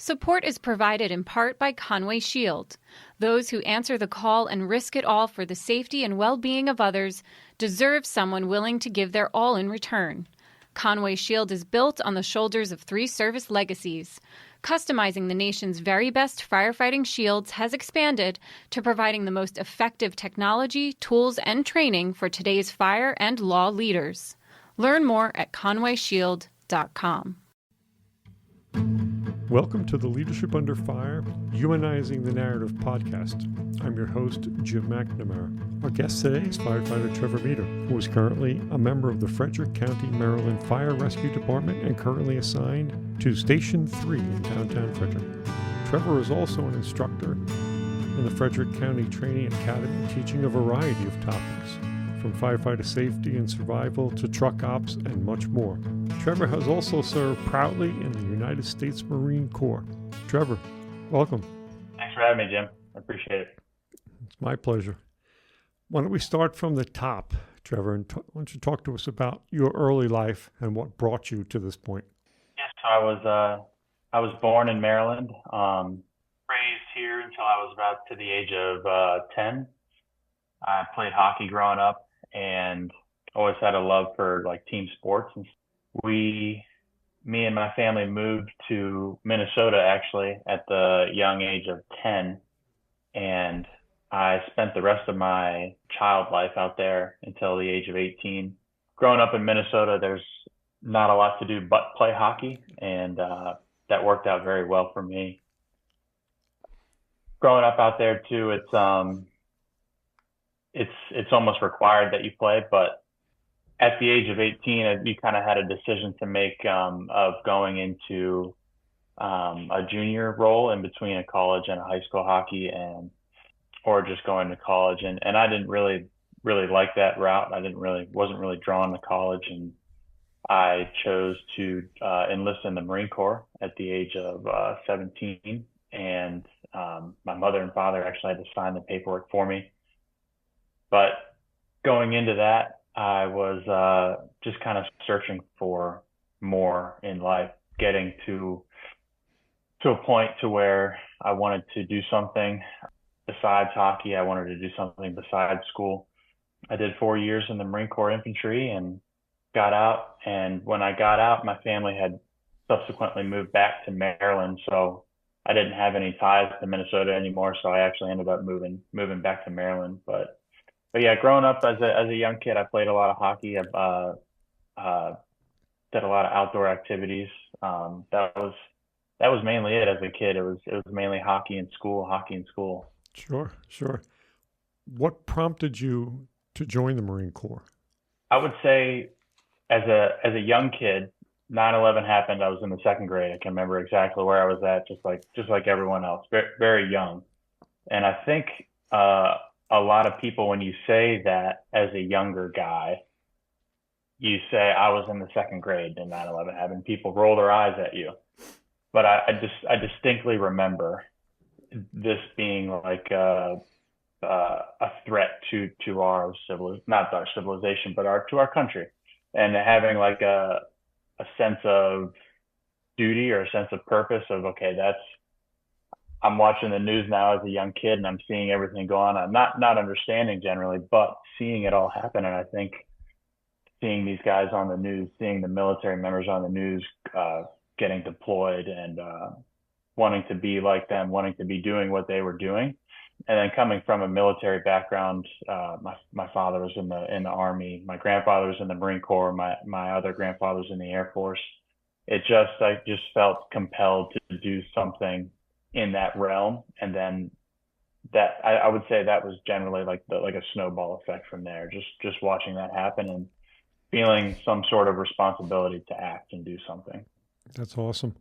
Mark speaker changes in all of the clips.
Speaker 1: Support is provided in part by Conway Shield. Those who answer the call and risk it all for the safety and well-being of others deserve someone willing to give their all in return. Conway Shield is built on the shoulders of 3 service legacies. Customizing the nation's very best firefighting shields has expanded to providing the most effective technology, tools, and training for today's fire and law leaders. Learn more at conwayshield.com.
Speaker 2: Welcome to the Leadership Under Fire, Humanizing the Narrative podcast. I'm your host, Jim McNamara. Our guest today is Firefighter Trevor Meador, who is currently a member of the Frederick County, Maryland Fire Rescue Department and currently assigned to Station 3 in downtown Frederick. Trevor is also an instructor in the Frederick County Training Academy, teaching a variety of topics, from firefighter safety and survival to truck ops and much more. Trevor has also served proudly in the United States Marine Corps. Trevor, welcome.
Speaker 3: Thanks for having me, Jim. I appreciate it.
Speaker 2: It's my pleasure. Why don't we start from the top, Trevor, and why don't you talk to us about your early life and what brought you to this point?
Speaker 3: Yes, so I was born in Maryland, raised here until I was about to the age of 10. I played hockey growing up and always had a love for like team sports. And me and my family moved to Minnesota actually at the young age of 10. And I spent the rest of my child life out there until the age of 18. Growing up in Minnesota, there's not a lot to do but play hockey. And that worked out very well for me. Growing up out there too, it's almost required that you play, but at the age of 18, you kind of had a decision to make of going into a junior role in between a college and a high school hockey, or just going to college. And I didn't really like that route. Wasn't really drawn to college, and I chose to enlist in the Marine Corps at the age of 17. And my mother and father actually had to sign the paperwork for me. But going into that, I was just kind of searching for more in life, getting to a point to where I wanted to do something besides hockey. I wanted to do something besides school. I did 4 years in the Marine Corps infantry and got out. And when I got out, my family had subsequently moved back to Maryland. So I didn't have any ties to Minnesota anymore. So I actually ended up moving back to Maryland. But yeah, growing up as a young kid, I played a lot of hockey. I did a lot of outdoor activities. That was mainly it as a kid. It was mainly hockey in school.
Speaker 2: Sure. What prompted you to join the Marine Corps?
Speaker 3: I would say as a young kid, 9/11 happened. I was in the second grade. I can remember exactly where I was at, just like everyone else, very, very young. And I think a lot of people, when you say that as a younger guy, you say, I was in the second grade and 9/11 happened. People roll their eyes at you. But I distinctly remember this being like a threat to our not our civilization, but to our country, and having like a sense of duty or a sense of purpose of, okay, I'm watching the news now as a young kid and I'm seeing everything go on. I'm not understanding generally, but seeing it all happen. And I think seeing these guys on the news, seeing the military members on the news getting deployed and wanting to be like them, wanting to be doing what they were doing. And then coming from a military background, my father was in the Army, my grandfather was in the Marine Corps, my other grandfather was in the Air Force. I just felt compelled to do something in that realm. And then that I would say that was generally like a snowball effect from there, just watching that happen and feeling some sort of responsibility to act and do something.
Speaker 2: That's awesome.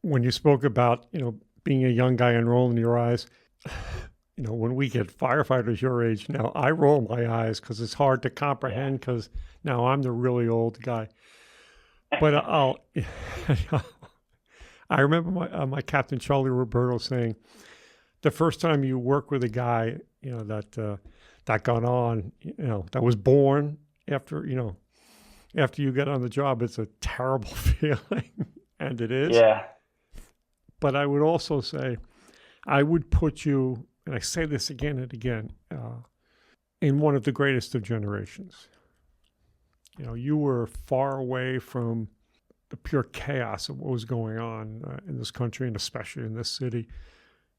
Speaker 2: When you spoke about, being a young guy and rolling your eyes, when we get firefighters your age now, I roll my eyes because it's hard to comprehend because now I'm the really old guy. But I remember my Captain Charlie Roberto saying, the first time you work with a guy, that got on, that was born after you get on the job, it's a terrible feeling, and it is.
Speaker 3: Yeah.
Speaker 2: But I would also say, I would put you, and I say this again and again, in one of the greatest of generations. You know, you were far away from the pure chaos of what was going on in this country and especially in this city.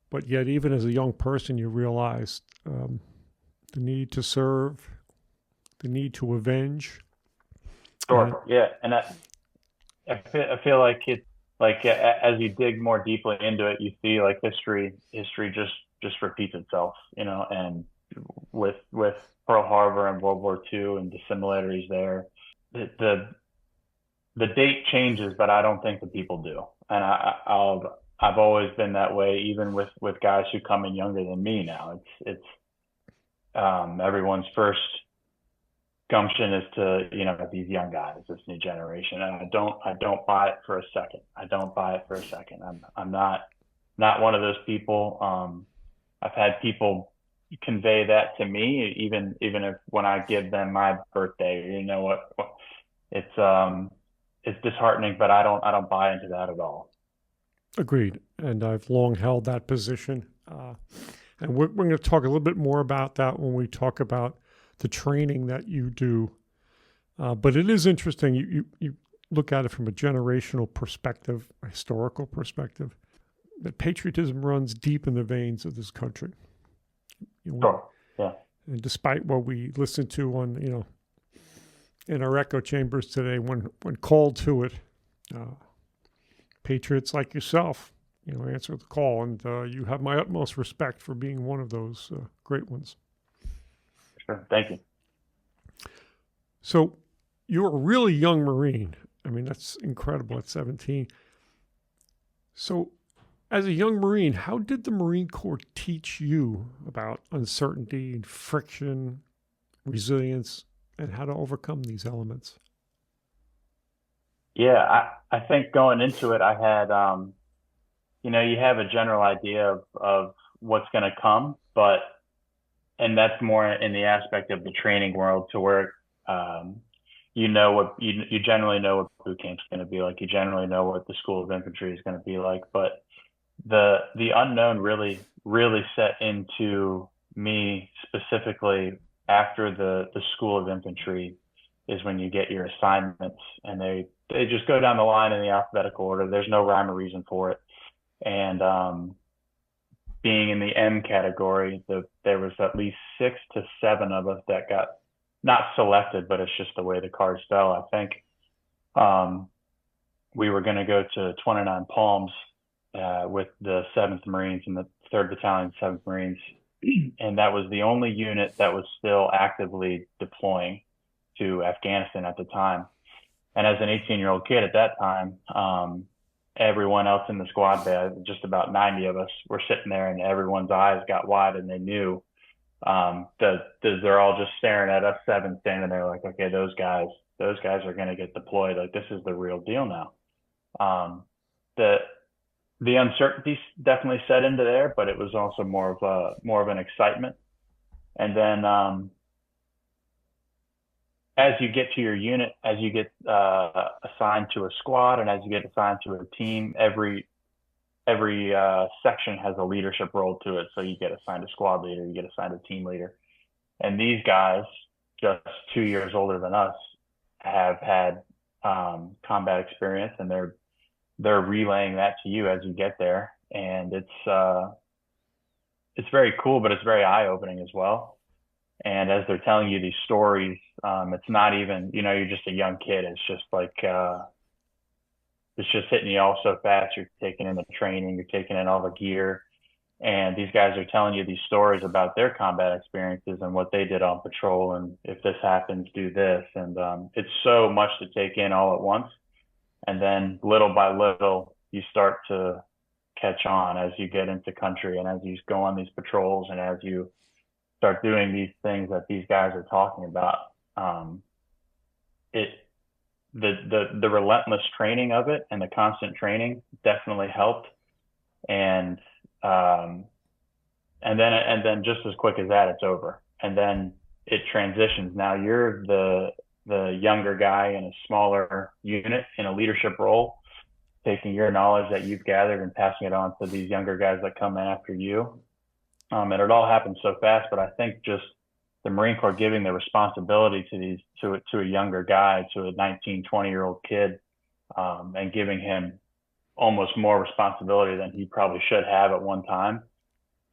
Speaker 2: But yet, even as a young person, you realized the need to serve, the need to avenge.
Speaker 3: Sure. Yeah. And I feel like it's like as you dig more deeply into it, you see like history just repeats itself, you know, and with Pearl Harbor and World War II and the similarities there, the date changes, but I don't think the people do. And I've always been that way, even with guys who come in younger than me now. It's everyone's first gumption is to, you know, these young guys, this new generation. And I don't buy it for a second. I'm not one of those people. I've had people convey that to me, even if when I give them my birthday, you know what, it's disheartening, but I don't buy into that at all.
Speaker 2: Agreed. And I've long held that position. And we're going to talk a little bit more about that when we talk about the training that you do. But it is interesting. You look at it from a generational perspective, a historical perspective, that patriotism runs deep in the veins of this country. You know,
Speaker 3: sure. Yeah.
Speaker 2: And despite what we listen to on, you know, in our echo chambers today, when called to it, patriots like yourself, you know, answer the call, and you have my utmost respect for being one of those great ones.
Speaker 3: Sure. Thank you.
Speaker 2: So you're a really young Marine. I mean, that's incredible at 17. So as a young Marine, how did the Marine Corps teach you about uncertainty and friction, resilience, and how to overcome these elements?
Speaker 3: Yeah, I think going into it, I had, you know, you have a general idea of what's going to come, and that's more in the aspect of the training world, to where, you know what, you generally know what boot camp's going to be like. You generally know what the School of Infantry is going to be like, but the unknown really set into me specifically after the School of Infantry is when you get your assignments, and they just go down the line in the alphabetical order. There's no rhyme or reason for it. And being in the M category, there was at least 6 to 7 of us that got not selected, but it's just the way the cards fell. I think we were going to go to 29 Palms with the 7th Marines and the 3rd Battalion, 7th Marines. And that was the only unit that was still actively deploying to Afghanistan at the time. And as an 18-year-old kid at that time, everyone else in the squad bed, just about 90 of us, were sitting there, and everyone's eyes got wide, and they knew that they're all just staring at us 7 standing there like, okay, those guys are going to get deployed. Like, this is the real deal now. The uncertainty definitely set into there, but it was also more of an excitement. And then as you get to your unit, as you get assigned to a squad, and as you get assigned to a team, every section has a leadership role to it. So you get assigned a squad leader, you get assigned a team leader. And these guys, just 2 years older than us, have had combat experience, and they're relaying that to you as you get there. And it's very cool, but it's very eye-opening as well. And as they're telling you these stories, it's not even, you know, you're just a young kid. It's just like, it's just hitting you all so fast. You're taking in the training, you're taking in all the gear. And these guys are telling you these stories about their combat experiences and what they did on patrol. And if this happens, do this. And it's so much to take in all at once. And then little by little, you start to catch on as you get into country, and as you go on these patrols, and as you start doing these things that these guys are talking about. The relentless training of it and the constant training definitely helped. And then just as quick as that, it's over. And then it transitions. Now you're the younger guy in a smaller unit in a leadership role. taking your knowledge that you've gathered and passing it on to these younger guys that come in after you. And it all happens so fast, but I think just the Marine Corps giving the responsibility to a younger guy, to a 19, 20-year-old kid, and giving him almost more responsibility than he probably should have at one time,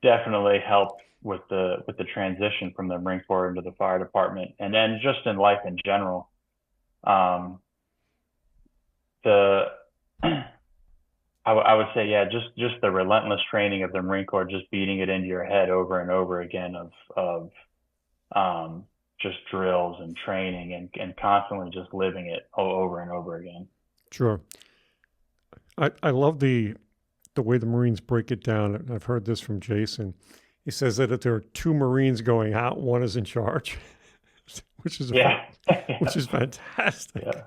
Speaker 3: definitely helped with the transition from the Marine Corps into the fire department, and then just in life in general. I would say, yeah, just the relentless training of the Marine Corps, just beating it into your head over and over again of just drills and training and constantly just living it over and over again.
Speaker 2: Sure. I love the way the Marines break it down. And I've heard this from Jason. He says that if there are two Marines going out, one is in charge, which is which is fantastic.
Speaker 3: Yeah.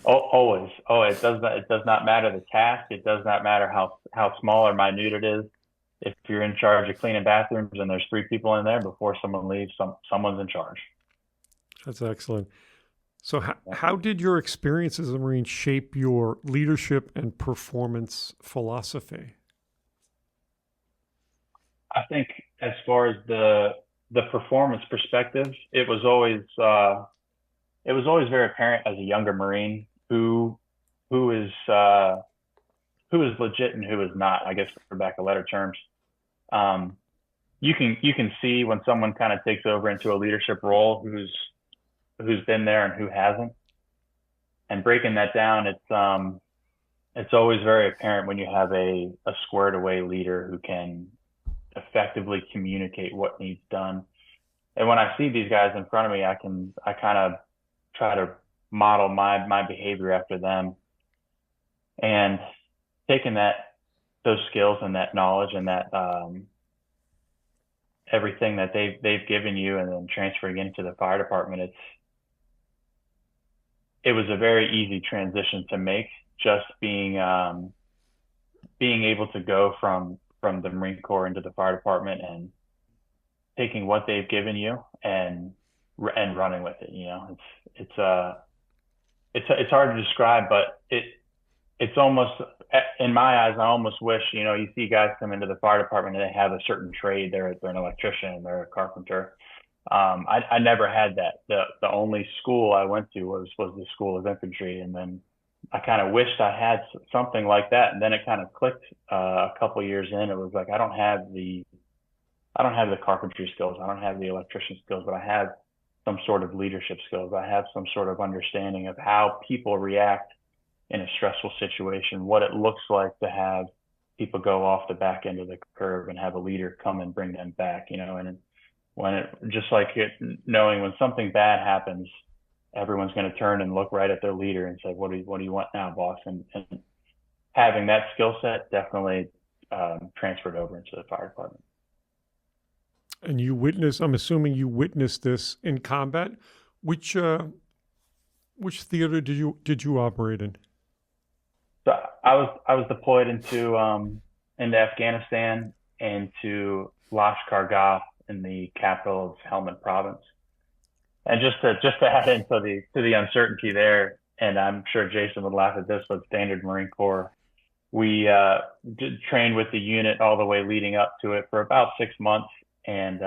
Speaker 3: Always. It does not matter the task. It does not matter how small or minute it is. If you're in charge of cleaning bathrooms and there's 3 people in there, before someone leaves, someone's in charge.
Speaker 2: That's excellent. So how did your experience as a Marine shape your leadership and performance philosophy?
Speaker 3: I think as far as the performance perspective, it was always very apparent as a younger Marine who is legit and who is not, I guess, for back of letter terms. You can see when someone kind of takes over into a leadership role who's been there and who hasn't. And breaking that down, it's always very apparent when you have a squared away leader who can effectively communicate what needs done. And when I see these guys in front of me, I kind of try to model my behavior after them. And taking those skills and that knowledge and that everything that they've given you and then transferring into the fire department, it was a very easy transition to make, just being able to go from the Marine Corps into the fire department and taking what they've given you and running with it. It's hard to describe, but it's almost, in my eyes, I almost wish, you see guys come into the fire department and they have a certain trade. They're an electrician, they're a carpenter. I never had that. The only school I went to was the School of Infantry, and then I kind of wished I had something like that. And then it kind of clicked a couple of years in. It was like I don't have the carpentry skills, I don't have the electrician skills, but I have some sort of leadership skills. I have some sort of understanding of how people react in a stressful situation, what it looks like to have people go off the back end of the curve and have a leader come and bring them back, and knowing when something bad happens, everyone's going to turn and look right at their leader and say, what do you want now, boss? And having that skill set definitely transferred over into the fire department.
Speaker 2: And I'm assuming you witnessed this in combat. Which theater did you operate in?
Speaker 3: So I was deployed into Afghanistan and to Lashkar in the capital of Helmand Province. And just to add into the uncertainty there, and I'm sure Jason would laugh at this, but standard Marine Corps, we did train with the unit all the way leading up to it for about 6 months. And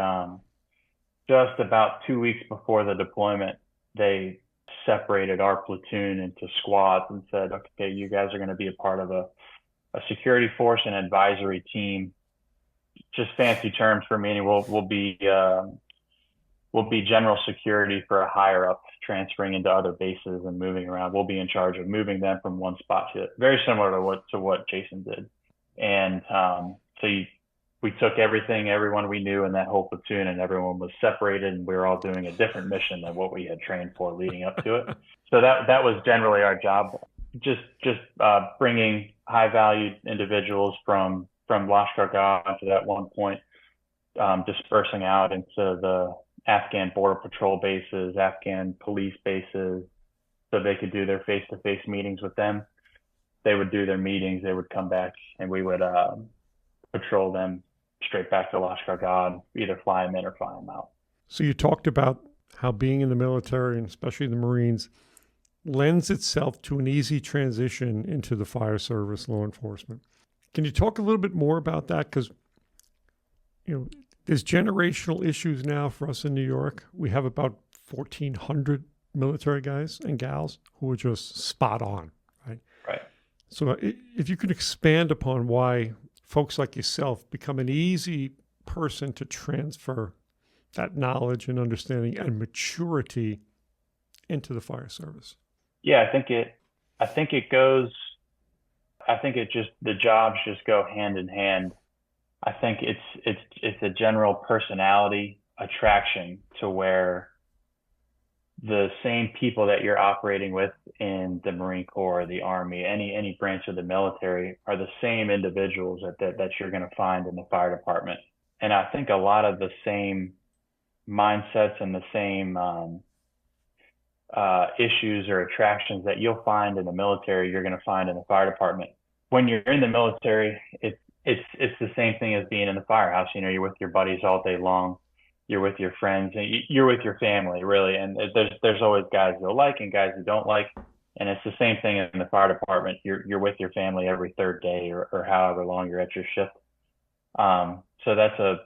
Speaker 3: just about 2 weeks before the deployment, they separated our platoon into squads and said, okay, you guys are going to be a part of a security force and advisory team. Just fancy terms for meaning we'll be general security for a higher up transferring into other bases and moving around. We'll be in charge of moving them from one spot to very similar to what Jason did. And we took everyone we knew in that whole platoon, and everyone was separated, and we were all doing a different mission than what we had trained for leading up to it. So that was generally our job, just bringing high valued individuals from Lashkar to that one point, dispersing out into the Afghan border patrol bases, Afghan police bases, so they could do their face-to-face meetings with them. They would do their meetings, they would come back, and we would patrol them straight back to Lashkar, either fly them in or fly them out.
Speaker 2: So you talked about how being in the military, and especially the Marines, lends itself to an easy transition into the fire service, law enforcement. Can you talk a little bit more about that? Because, there's generational issues now for us in New York. We have about 1,400 military guys and gals who are just spot on, right?
Speaker 3: Right.
Speaker 2: So if you could expand upon why folks like yourself become an easy person to transfer that knowledge and understanding and maturity into the fire service.
Speaker 3: Yeah, the jobs just go hand in hand. I think it's a general personality attraction to where the same people that you're operating with in the Marine Corps, the Army, any branch of the military are the same individuals that you're going to find in the fire department. And I think a lot of the same mindsets and the same issues or attractions that you'll find in the military, you're going to find in the fire department. When you're in the military, it's the same thing as being in the firehouse. You're with your buddies all day long. You're with your friends, and you're with your family, really. And there's always guys you'll like and guys you don't like. And it's the same thing in the fire department. You're with your family every third day or however long you're at your shift. So that's a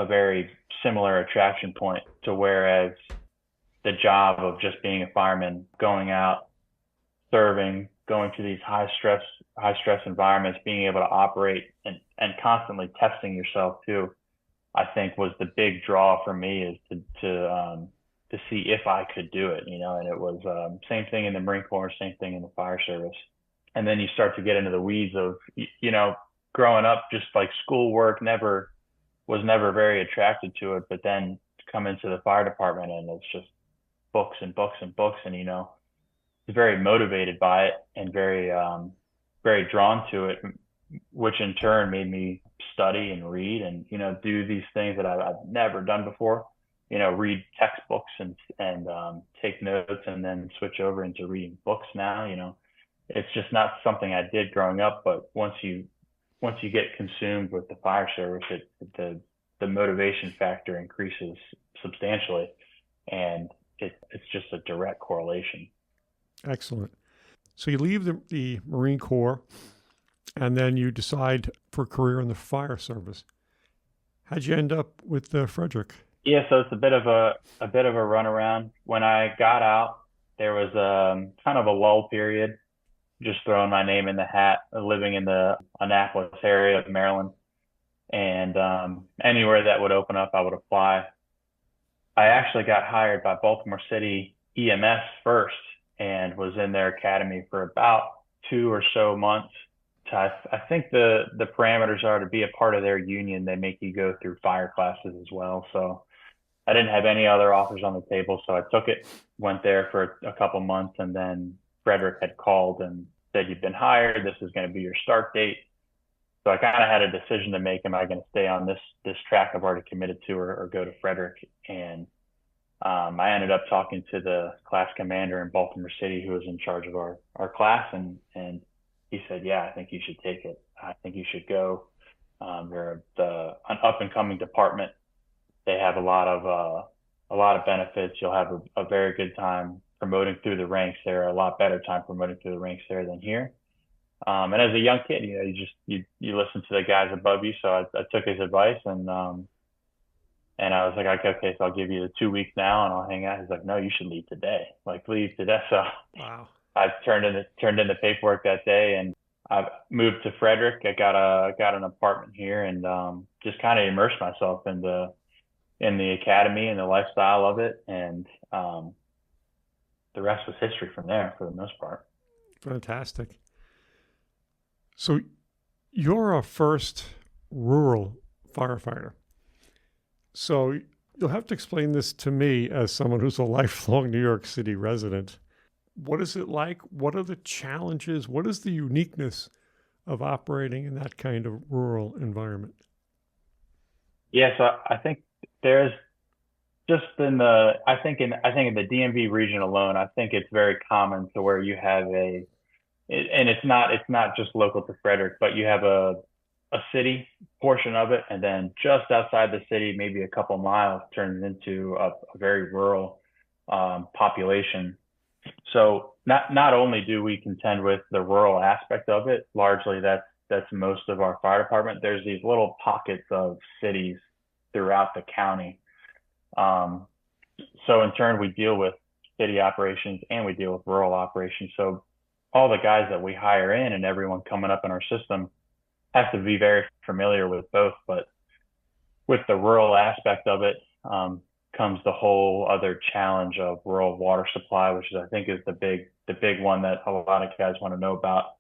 Speaker 3: very similar attraction point to whereas the job of just being a fireman, going out, serving, going to these high stress environments, being able to operate and constantly testing yourself too, I think was the big draw for me, is to see if I could do it, and it was same thing in the Marine Corps, same thing in the fire service. And then you start to get into the weeds of, growing up, just like schoolwork was never very attracted to it, but then come into the fire department and it's just books and books and books, and very motivated by it and very drawn to it, which in turn made me study and read and do these things that I've never done before. Read textbooks and take notes, and then switch over into reading books now. It's just not something I did growing up, but once you get consumed with the fire service, the motivation factor increases substantially, and it's just a direct correlation.
Speaker 2: Excellent. So you leave the Marine Corps, and then you decide for a career in the fire service. How'd you end up with Frederick?
Speaker 3: Yeah, so it's a bit of a runaround. When I got out, there was kind of a lull period, just throwing my name in the hat, living in the Annapolis area of Maryland, and anywhere that would open up, I would apply. I actually got hired by Baltimore City EMS first, and was in their academy for about 2 or so months. I think the parameters are to be a part of their union, they make you go through fire classes as well. So I didn't have any other offers on the table, so I took it, went there for a couple months, and then Frederick had called and said, "You've been hired. This is going to be your start date." So I kind of had a decision to make. Am I going to stay on this track I've already committed to, or go to Frederick? And I ended up talking to the class commander in Baltimore City, who was in charge of our class, and he said, "Yeah, I think you should take it. I think you should go. You're an up and coming department. They have a lot of benefits. You'll have a very good time promoting through the ranks there. A lot better time promoting through the ranks there than here." And as a young kid, you listen to the guys above you. So I took his advice, and I was like, "Okay, so I'll give you the 2 weeks now, and I'll hang out." He's like, "No, you should leave today. Leave today." So
Speaker 2: wow.
Speaker 3: I turned in the paperwork that day, and I moved to Frederick. I got an apartment here, and just kind of immersed myself in the academy and the lifestyle of it, and the rest was history from there for the most part.
Speaker 2: Fantastic. So you're a first rural firefighter. So you'll have to explain this to me as someone who's a lifelong New York City resident. What is it like? What are the challenges? What is the uniqueness of operating in that kind of rural environment?
Speaker 3: Yeah, so I think there's just in the DMV region alone, I think it's very common to where you have and it's not just local to Frederick, but you have a city portion of it, and then just outside the city, maybe a couple miles, turns into a very rural population. So not only do we contend with the rural aspect of it, largely that's most of our fire department. There's these little pockets of cities throughout the county. Um, so in turn, we deal with city operations and we deal with rural operations. So all the guys that we hire in and everyone coming up in our system has to be very familiar with both. But with the rural aspect of it, comes the whole other challenge of rural water supply, which is, I think, is the big one that a lot of guys want to know about.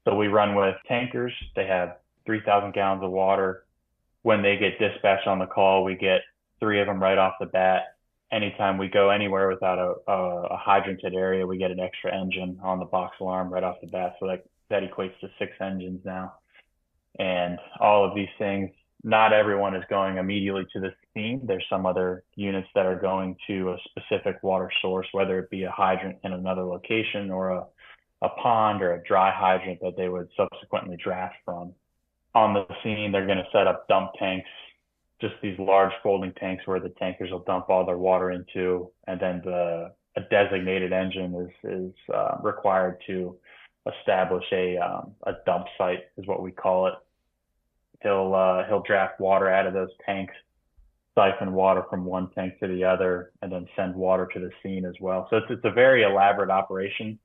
Speaker 3: So we run with tankers. They have 3,000 gallons of water. When they get dispatched on the call, we get 3 of them right off the bat. Anytime we go anywhere without a hydranted area, we get an extra engine on the box alarm right off the bat. So that equates to 6 engines now. And all of these things, not everyone is going immediately to the scene. There's some other units that are going to a specific water source, whether it be a hydrant in another location or a pond or a dry hydrant that they would subsequently draft from. On the scene, they're going to set up dump tanks, just these large folding tanks where the tankers will dump all their water into, and then a designated engine is required to establish a dump site, is what we call it. He'll draft water out of those tanks, siphon water from one tank to the other, and then send water to the scene as well. So it's a very elaborate operation.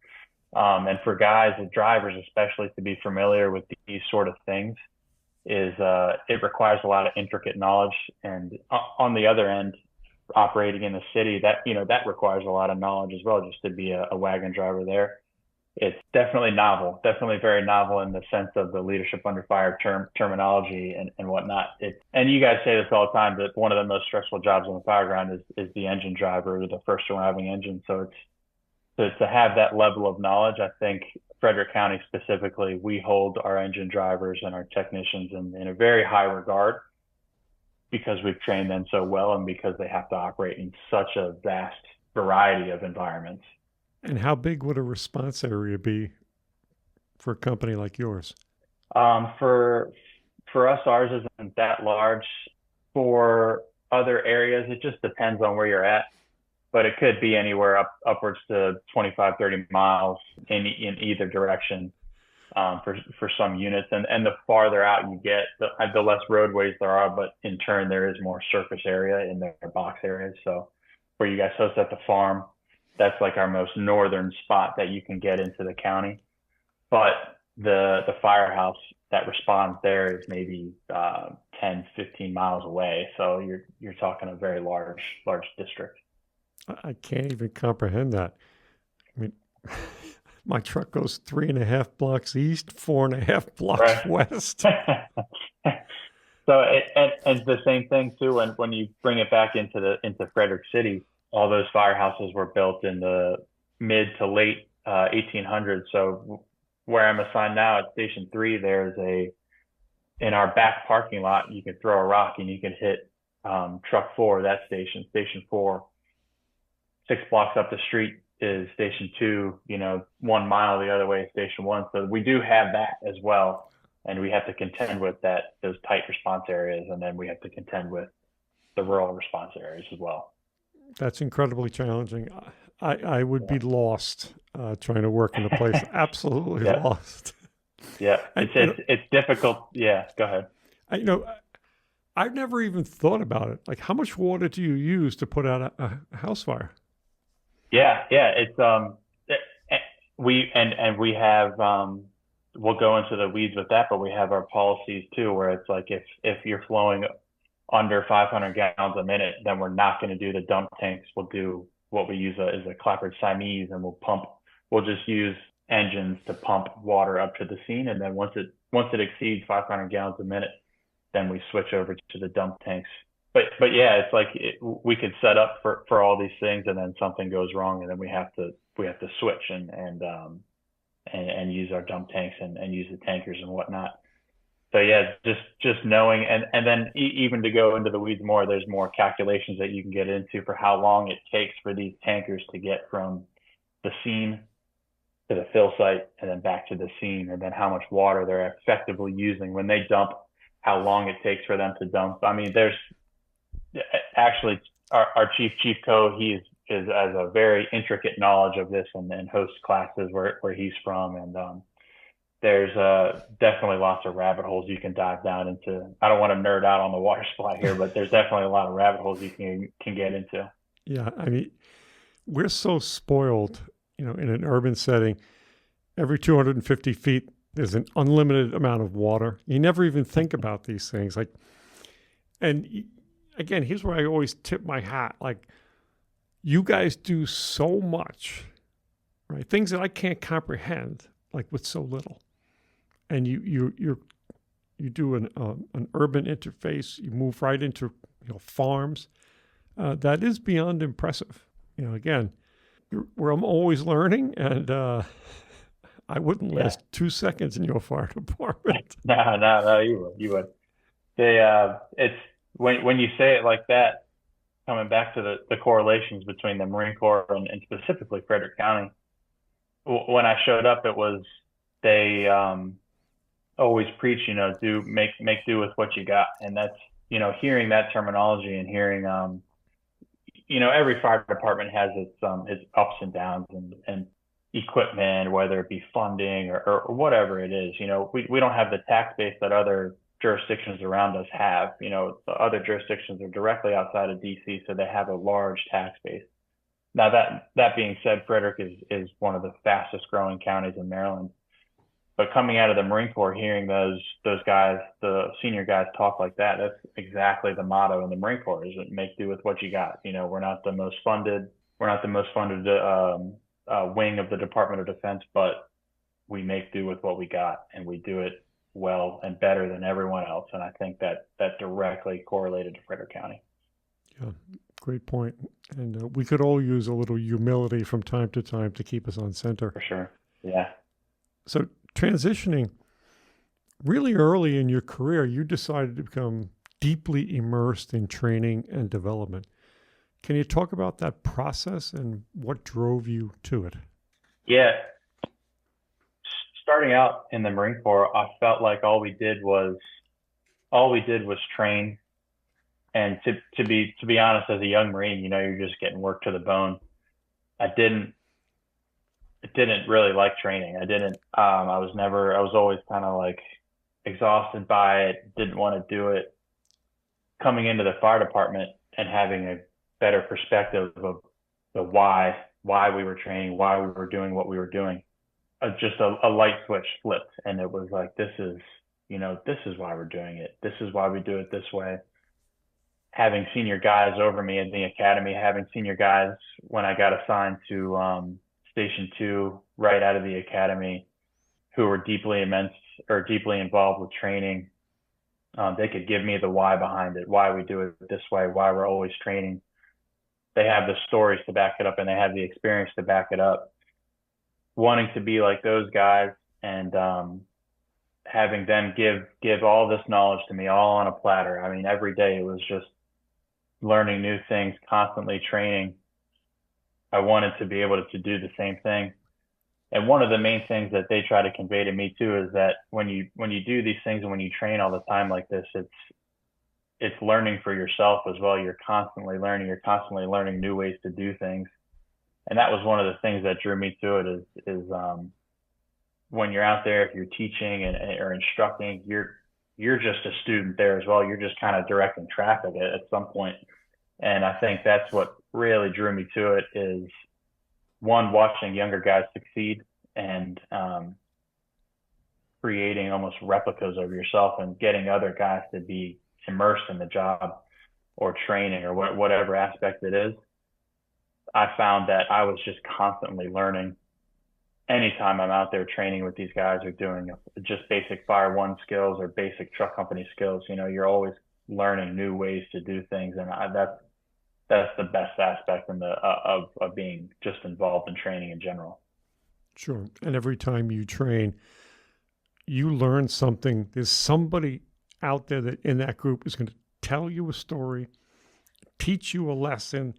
Speaker 3: And for guys and drivers, especially, to be familiar with these sort of things it requires a lot of intricate knowledge. And on the other end, operating in the city, that requires a lot of knowledge as well, just to be a wagon driver there. It's definitely novel, definitely very novel in the sense of the leadership under fire terminology and whatnot. And you guys say this all the time, but one of the most stressful jobs on the fire ground is the engine driver, or the first arriving engine. So to have that level of knowledge, I think Frederick County specifically, we hold our engine drivers and our technicians in a very high regard, because we've trained them so well and because they have to operate in such a vast variety of environments.
Speaker 2: And how big would a response area be for a company like yours?
Speaker 3: For us, ours isn't that large. For other areas, it just depends on where you're at, but it could be anywhere upwards to 25, 30 miles in either direction for some units. And the farther out you get, the less roadways there are, but in turn, there is more surface area in their box areas. So where you guys host at the farm, that's like our most northern spot that you can get into the county. But the firehouse that responds there is maybe 10, 15 miles away. So you're talking a very large district.
Speaker 2: I can't even comprehend that. I mean, my truck goes 3.5 blocks east, 4.5 blocks west.
Speaker 3: So and the same thing too when you bring it back into Frederick City. All those firehouses were built in the mid to late 1800s. So where I'm assigned now at Station 3, in our back parking lot, you can throw a rock and you can hit truck 4, that Station 4. 6 blocks up the street is Station 2, 1 mile the other way is Station 1. So we do have that as well. And we have to contend with those tight response areas. And then we have to contend with the rural response areas as well.
Speaker 2: That's incredibly challenging. I would be lost trying to work in a place. Absolutely lost.
Speaker 3: Yeah, it's difficult. Yeah, go ahead.
Speaker 2: I've never even thought about it. Like, how much water do you use to put out a house fire?
Speaker 3: Yeah. It's we have we'll go into the weeds with that, but we have our policies too, where it's like if you're flowing under 500 gallons a minute, then we're not going to do the dump tanks. We'll do what we use is a clappered Siamese, and we'll just use engines to pump water up to the scene. And then once it exceeds 500 gallons a minute, then we switch over to the dump tanks. But yeah, it's like we could set up for all these things, and then something goes wrong, and then we have to switch and use our dump tanks and use the tankers and whatnot. So yeah, just knowing, and then even to go into the weeds more, there's more calculations that you can get into for how long it takes for these tankers to get from the scene to the fill site and then back to the scene, and then how much water they're effectively using when they dump, how long it takes for them to dump. I mean, there's actually our chief co, has a very intricate knowledge of this and hosts classes where he's from. And there's definitely lots of rabbit holes you can dive down into. I don't want to nerd out on the water supply here, but there's definitely a lot of rabbit holes you can get into.
Speaker 2: Yeah, I mean, we're so spoiled, in an urban setting. Every 250 feet, there's an unlimited amount of water. You never even think about these things. And again, here's where I always tip my hat. Like, you guys do so much, right? Things that I can't comprehend, like with so little. And you do an urban interface. You move right into farms. That is beyond impressive. Again, where I'm always learning, and I wouldn't last 2 seconds in your fire department.
Speaker 3: No, you would. It's when you say it like that, coming back to the correlations between the Marine Corps and specifically Frederick County. When I showed up, it was they always preach, do make do with what you got, and that's hearing that terminology and hearing every fire department has its ups and downs and equipment, whether it be funding or whatever it is. We don't have the tax base that other jurisdictions around us have. The other jurisdictions are directly outside of DC, so they have a large tax base. Now that being said, Frederick is one of the fastest growing counties in Maryland. But coming out of the Marine Corps, hearing those guys, the senior guys talk like that, that's exactly the motto in the Marine Corps: is make do with what you got. We're not the most funded wing of the Department of Defense, but we make do with what we got, and we do it well and better than everyone else. And I think that directly correlated to Frederick County.
Speaker 2: Yeah, great point. And we could all use a little humility from time to time to keep us on center.
Speaker 3: For sure. Yeah.
Speaker 2: So transitioning really early in your career, you decided to become deeply immersed in training and development. Can you talk about that process and what drove you to it? Yeah.
Speaker 3: Starting out in the Marine Corps, I felt like all we did was train. And to be honest, as a young Marine, you're just getting work to the bone. I didn't really like training. I was always kind of like exhausted by it, didn't want to do it. Coming into the fire department and having a better perspective of the why we were training, why we were doing what we were doing, just a light switch flipped. And it was like, this is why we're doing it. This is why we do it this way. Having senior guys over me in the academy, having senior guys when I got assigned to Station 2 right out of the academy who were deeply involved with training. They could give me the why behind it, why we do it this way, why we're always training. They have the stories to back it up, and they have the experience to back it up. Wanting to be like those guys and having them give all this knowledge to me all on a platter. I mean, every day it was just learning new things, constantly training. I wanted to be able to do the same thing. And one of the main things that they try to convey to me too is that when you do these things and when you train all the time like this, it's learning for yourself as well. You're constantly learning new ways to do things. And that was one of the things that drew me to it is when you're out there, if you're teaching or instructing, you're just a student there as well. You're just kind of directing traffic at some point. And I think that's what really drew me to it is, one, watching younger guys succeed and creating almost replicas of yourself and getting other guys to be immersed in the job or training or whatever aspect it is. I found that I was just constantly learning. Anytime I'm out there training with these guys or doing just basic Fire One skills or basic truck company skills, you're always learning new ways to do things. And that's the best aspect of being just involved in training in general.
Speaker 2: Sure. And every time you train, you learn something. There's somebody out there that in that group is going to tell you a story, teach you a lesson.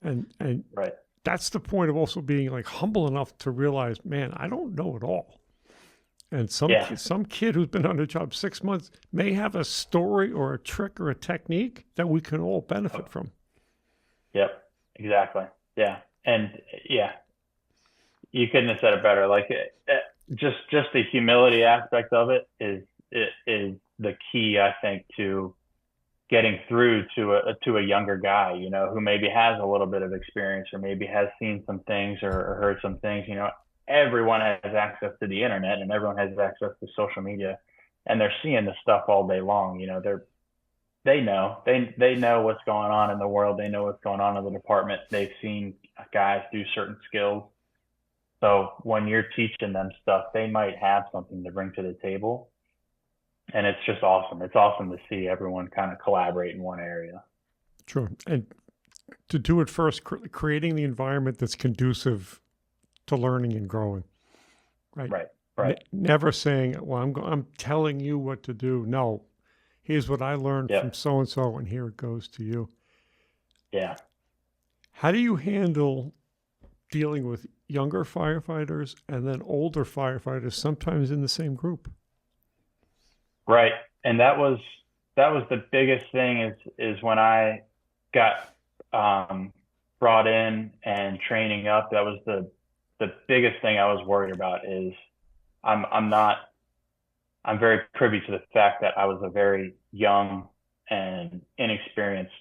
Speaker 2: And
Speaker 3: right.
Speaker 2: That's the point of also being like humble enough to realize, man, I don't know it all. And some kid who's been on the job 6 months may have a story or a trick or a technique that we can all benefit from.
Speaker 3: Yep, exactly. Yeah. And yeah, you couldn't have said it better. Like just the humility aspect of it is the key, I think, to getting through to a younger guy, you know, who maybe has a little bit of experience or maybe has seen some things or heard some things. You know, everyone has access to the internet and everyone has access to social media, and they're seeing the stuff all day long. You know, they know what's going on in the world. They know what's going on in the department. They've seen guys do certain skills. So when you're teaching them stuff, they might have something to bring to the table. And it's just awesome. It's awesome to see everyone kind of collaborate in one area.
Speaker 2: Sure. And to do it first, creating the environment that's conducive to learning and growing. Right. Never saying, well, I'm telling you what to do. No, here's what I learned from so-and-so, and here it goes to you.
Speaker 3: Yeah.
Speaker 2: How do you handle dealing with younger firefighters and then older firefighters, sometimes in the same group?
Speaker 3: Right. And that was the biggest thing is when I got brought in and training up, that was the biggest thing I was worried about is I'm very privy to the fact that I was a very young and inexperienced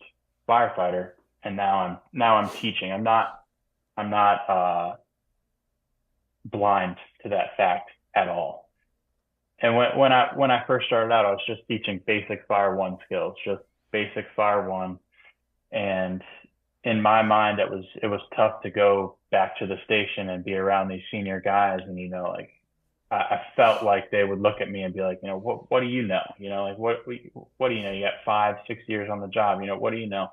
Speaker 3: firefighter, and now I'm teaching. I'm not blind to that fact at all. And when I first started out, I was just teaching basic Fire 1 skills, just basic Fire 1. And in my mind, it was tough to go back to the station and be around these senior guys. And, you know, like I felt like they would look at me and be like, you know, what do you know? You know, like what do you know? You got 5-6 years on the job. You know, what do you know?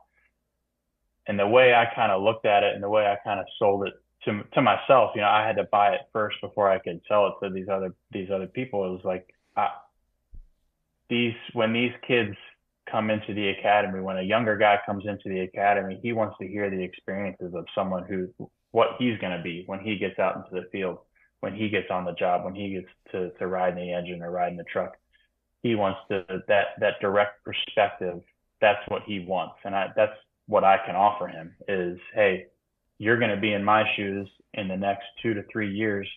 Speaker 3: And the way I kind of looked at it and the way I kind of sold it to myself, you know, I had to buy it first before I could sell it to these other people. It was like when these kids come into the academy, when a younger guy comes into the academy, he wants to hear the experiences of someone what he's going to be when he gets out into the field, when he gets on the job, when he gets to ride in the engine or ride in the truck. He wants that direct perspective. That's what he wants, and that's what I can offer him is, hey, you're going to be in my shoes in the next 2 to 3 years.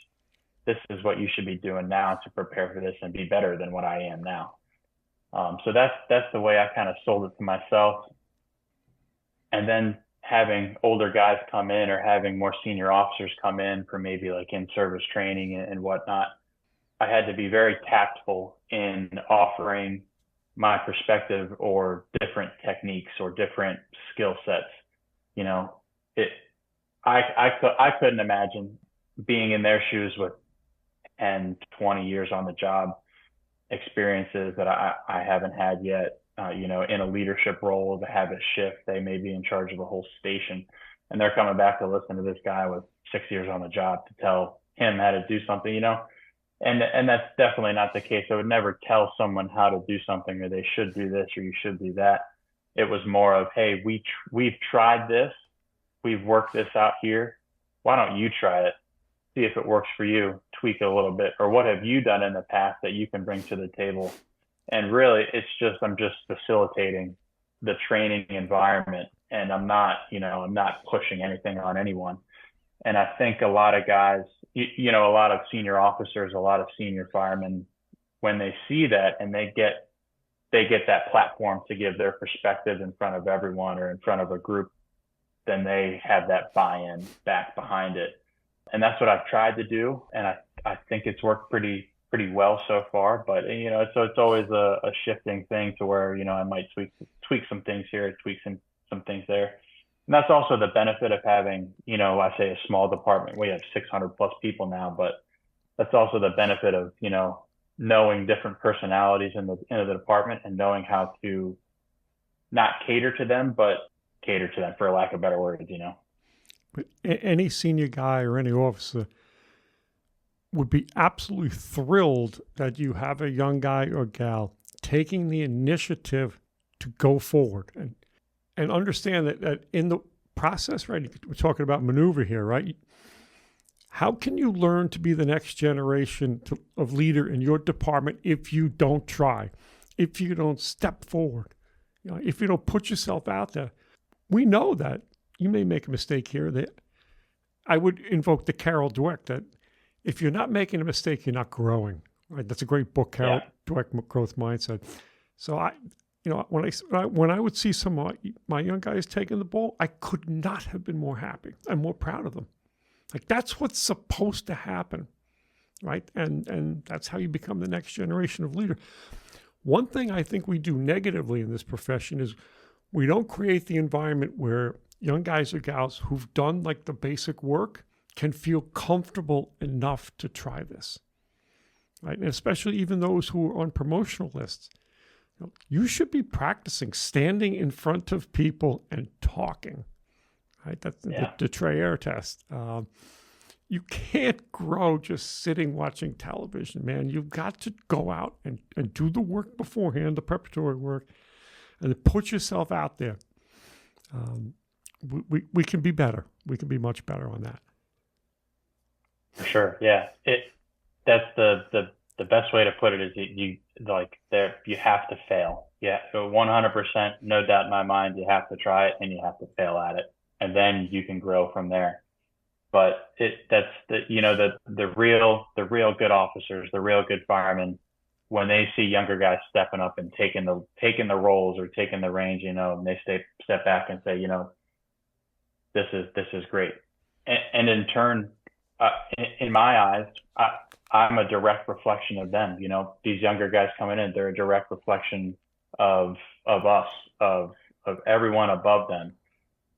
Speaker 3: This is what you should be doing now to prepare for this and be better than what I am now. So that's the way I kind of sold it to myself. And then having older guys come in or having more senior officers come in for maybe like in-service training and whatnot, I had to be very tactful in offering my perspective or different techniques or different skill sets. You know, I couldn't imagine being in their shoes with 10, 20 years on the job experiences that I haven't had yet. You know, in a leadership role, to have a shift, they may be in charge of a whole station, and they're coming back to listen to this guy with 6 years on the job to tell him how to do something, you know, and that's definitely not the case. I would never tell someone how to do something or they should do this or you should do that. It was more of, hey, we've tried this. We've worked this out here. Why don't you try it? See if it works for you, tweak it a little bit, or what have you done in the past that you can bring to the table? And really, I'm just facilitating the training environment, and I'm not pushing anything on anyone. And I think a lot of guys, you know, a lot of senior officers, a lot of senior firemen, when they see that and they get that platform to give their perspective in front of everyone or in front of a group, then they have that buy-in back behind it. And that's what I've tried to do. And I think it's worked pretty well so far, but you know, so it's always a shifting thing to where, you know, I might tweak some things here, tweak some things there. And that's also the benefit of having, you know, I say a small department. We have 600 plus people now, but that's also the benefit of, you know, knowing different personalities in the department and knowing how to not cater to them, but cater to them, for lack of better words, you know.
Speaker 2: But any senior guy or any officer would be absolutely thrilled that you have a young guy or gal taking the initiative to go forward and understand that in the process, right? We're talking about maneuver here, right? How can you learn to be the next generation of leader in your department if you don't try, if you don't step forward, you know, if you don't put yourself out there? We know that you may make a mistake here. That I would invoke the Carol Dweck that if you're not making a mistake, you're not growing. Right? That's a great book, Carol Dweck, Growth Mindset. So when I would see some of my young guys taking the ball, I could not have been more happy. I'm more proud of them. Like, that's what's supposed to happen, right? And that's how you become the next generation of leader. One thing I think we do negatively in this profession is we don't create the environment where young guys or gals who've done like the basic work can feel comfortable enough to try this, right? And especially even those who are on promotional lists. You should be practicing standing in front of people and talking, right? That's the Trayer test. You can't grow just sitting watching television, man. You've got to go out and do the work beforehand, the preparatory work, and then put yourself out there. We can be better. We can be much better on that.
Speaker 3: For sure. Yeah. That's the best way to put it is you have to fail. Yeah. So 100%, no doubt in my mind, you have to try it and you have to fail at it. And then you can grow from there. But that's the real good officers, the real good firemen, when they see younger guys stepping up and taking the roles or taking the reins, and they step back and say, this is great. And in turn, in my eyes, I'm a direct reflection of them. These younger guys coming in, they're a direct reflection of us, of everyone above them.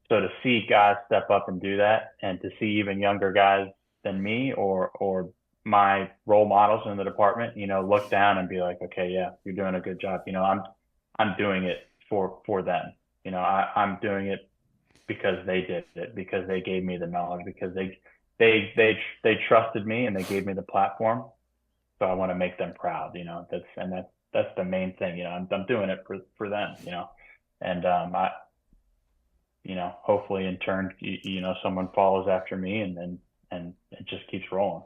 Speaker 3: So to see guys step up and do that, and to see even younger guys than me or my role models in the department, look down and be like, okay, yeah, you're doing a good job. I'm doing it for them. I'm doing it because they did it, because they gave me the knowledge, because they trusted me and they gave me the platform. So I want to make them proud. That's the main thing. I'm doing it for them. And hopefully in turn, someone follows after me and it just keeps rolling.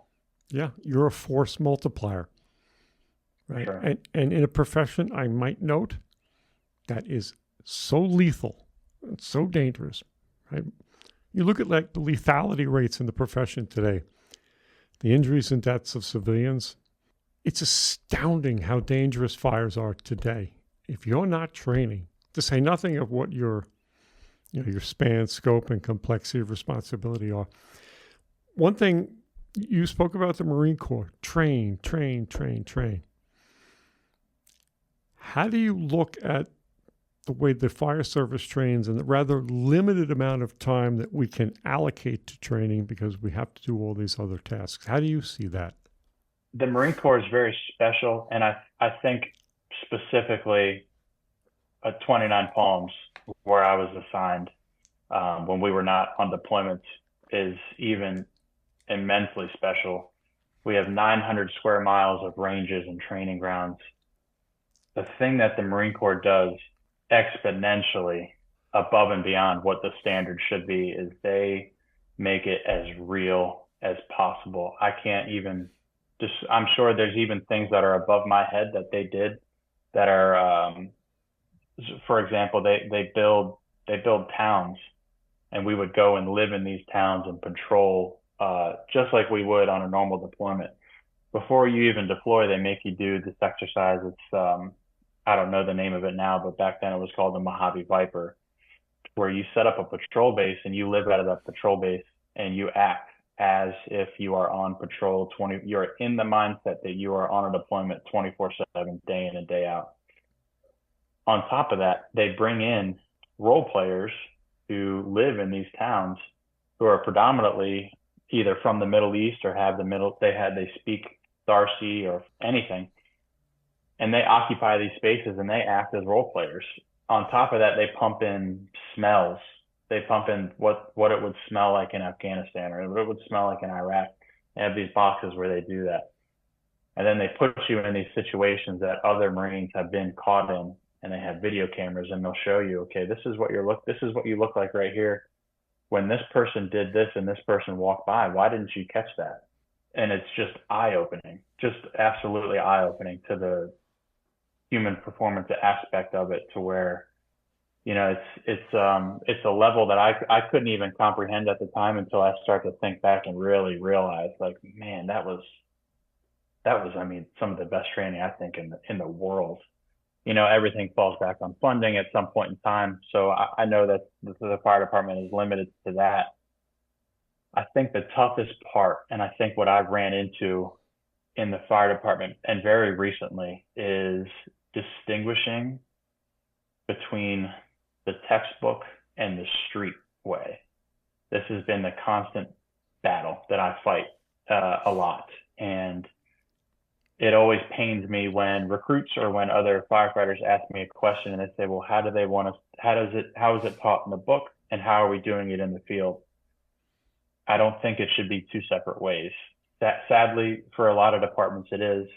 Speaker 2: Yeah, you're a force multiplier, right? Sure. And in a profession, I might note, that is so lethal and so dangerous, right? You look at like the lethality rates in the profession today, the injuries and deaths of civilians. It's astounding how dangerous fires are today. If you're not training, to say nothing of what your span, scope, and complexity of responsibility are. One thing you spoke about the Marine Corps, train. How do you look at the way the fire service trains and the rather limited amount of time that we can allocate to training because we have to do all these other tasks? How do you see that?
Speaker 3: The Marine Corps is very special, and I think specifically 29 Palms, where I was assigned when we were not on deployments, is even immensely special. We have 900 square miles of ranges and training grounds. The thing that the Marine Corps does exponentially above and beyond what the standard should be is they make it as real as possible. I can't even I'm sure there's even things that are above my head that they did that are, for example, they build towns, and we would go and live in these towns and patrol just like we would on a normal deployment. Before you even deploy, they make you do this exercise. It's I don't know the name of it now, but back then it was called the Mojave Viper, where you set up a patrol base and you live out of that patrol base and you act as if you are on patrol you're in the mindset that you are on a deployment 24/7, day in and day out. On top of that, they bring in role players who live in these towns who are predominantly either from the Middle East or they speak Darcy or anything. And they occupy these spaces and they act as role players. On top of that, they pump in smells. They pump in what it would smell like in Afghanistan or what it would smell like in Iraq. They have these boxes where they do that. And then they put you in these situations that other Marines have been caught in, and they have video cameras and they'll show you, okay, this is what you look like right here. When this person did this and this person walked by, why didn't you catch that? And it's just eye-opening, just absolutely eye-opening to the human performance aspect of it, to where It's a level that I couldn't even comprehend at the time until I started to think back and really realize, like, man, that was I mean, some of the best training I think in the world. Everything falls back on funding at some point in time. So I know that the fire department is limited to that. I think the toughest part, and I think what I've ran into in the fire department and very recently, is distinguishing between the textbook and the street way. This has been the constant battle that I fight a lot. And it always pains me when recruits or when other firefighters ask me a question and they say, well, how is it taught in the book and how are we doing it in the field? I don't think it should be two separate ways. That sadly, for a lot of departments, it is.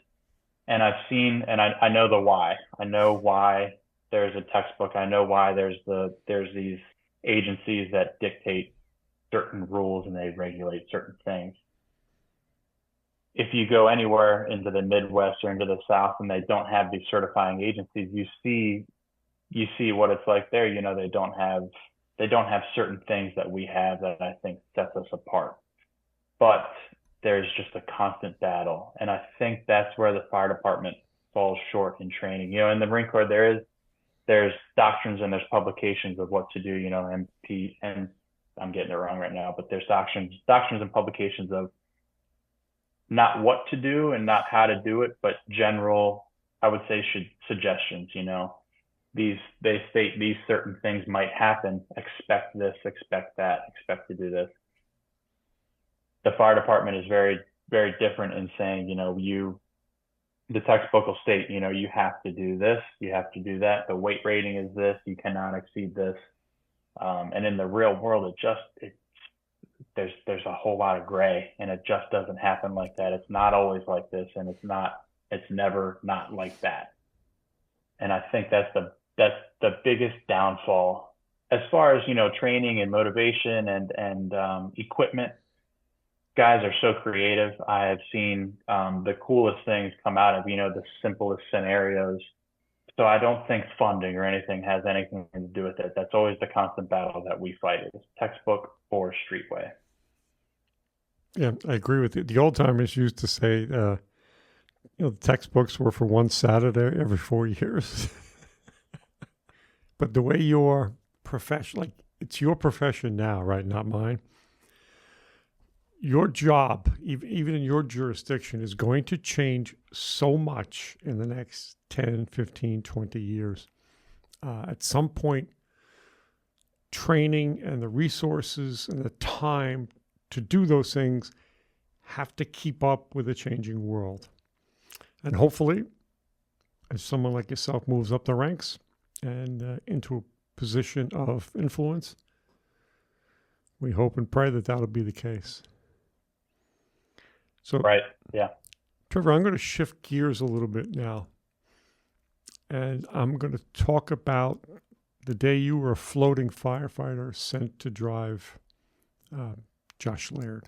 Speaker 3: And I've seen, and I know the why. I know why there's a textbook. I know why there's these agencies that dictate certain rules and they regulate certain things. If you go anywhere into the Midwest or into the South and they don't have these certifying agencies, you see what it's like there. They don't have certain things that we have that I think sets us apart. But there's just a constant battle. And I think that's where the fire department falls short in training. In the Marine Corps, there's doctrines and there's publications of what to do, MP, and I'm getting it wrong right now, but there's doctrines and publications of not what to do and not how to do it, but general, I would say, suggestions. They state these certain things might happen. Expect this, expect that, expect to do this. The fire department is very, very different in saying, the textbook will state, you have to do this, you have to do that. The weight rating is this, you cannot exceed this. And in the real world, there's a whole lot of gray, and it just doesn't happen like that. It's not always like this, and it's never not like that. And I think that's the biggest downfall as far as, training and motivation and equipment. Guys are so creative. I have seen the coolest things come out of, the simplest scenarios. So I don't think funding or anything has anything to do with it. That's always the constant battle that we fight, is textbook or streetway.
Speaker 2: Yeah, I agree with you. The old timers used to say, the textbooks were for one Saturday every 4 years. But the way your profession, like it's your profession now, right? Not mine. Your job, even in your jurisdiction, is going to change so much in the next 10, 15, 20 years. At some point, training and the resources and the time to do those things have to keep up with a changing world. And hopefully, as someone like yourself moves up the ranks and into a position of influence, we hope and pray that that'll be the case. So,
Speaker 3: right, yeah.
Speaker 2: Trevor, I'm going to shift gears a little bit now. And I'm going to talk about the day you were a floating firefighter sent to drive Josh Laird.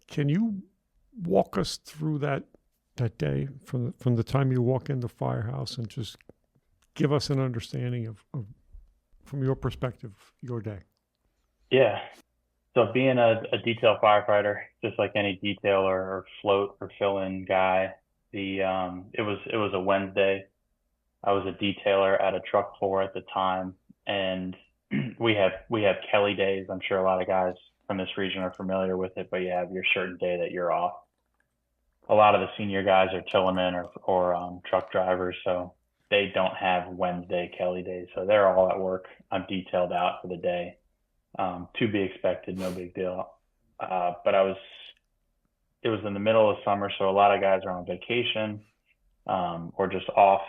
Speaker 2: Can you walk us through that day from the time you walk in the firehouse and just give us an understanding of from your perspective, your day?
Speaker 3: Yeah. So being a detail firefighter, just like any detail or float or fill-in guy, it was a Wednesday. I was a detailer at a truck floor at the time, and we have Kelly days. I'm sure a lot of guys from this region are familiar with it, but you have your certain day that you're off. A lot of the senior guys are tillmen or truck drivers, so they don't have Wednesday Kelly days. So they're all at work. I'm detailed out for the day. To be expected, no big deal. But it was in the middle of summer, so a lot of guys are on vacation or just off.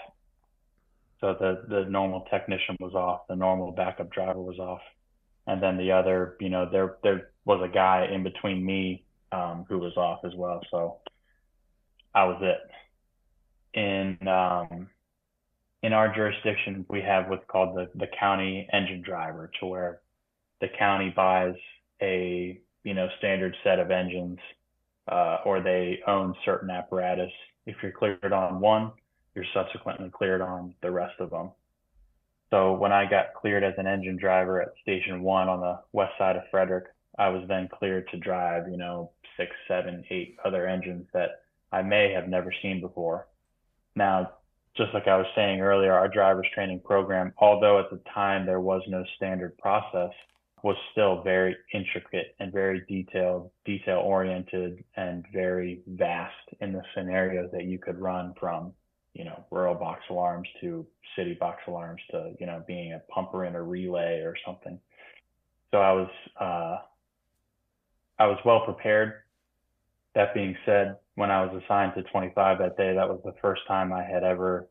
Speaker 3: So the normal technician was off, the normal backup driver was off, and then the other, there was a guy in between me who was off as well. So I was it. In our jurisdiction, we have what's called the county engine driver, to where the county buys a standard set of engines, or they own certain apparatus. If you're cleared on one, you're subsequently cleared on the rest of them. So when I got cleared as an engine driver at Station 1 on the west side of Frederick, I was then cleared to drive, 6, 7, 8 other engines that I may have never seen before. Now, just like I was saying earlier, our driver's training program, although at the time there was no standard process, was still very intricate and very detail oriented and very vast in the scenarios that you could run from, rural box alarms to city box alarms to, being a pumper in a relay or something. So I was well prepared. That being said, when I was assigned to 25 that day, that was the first time I had ever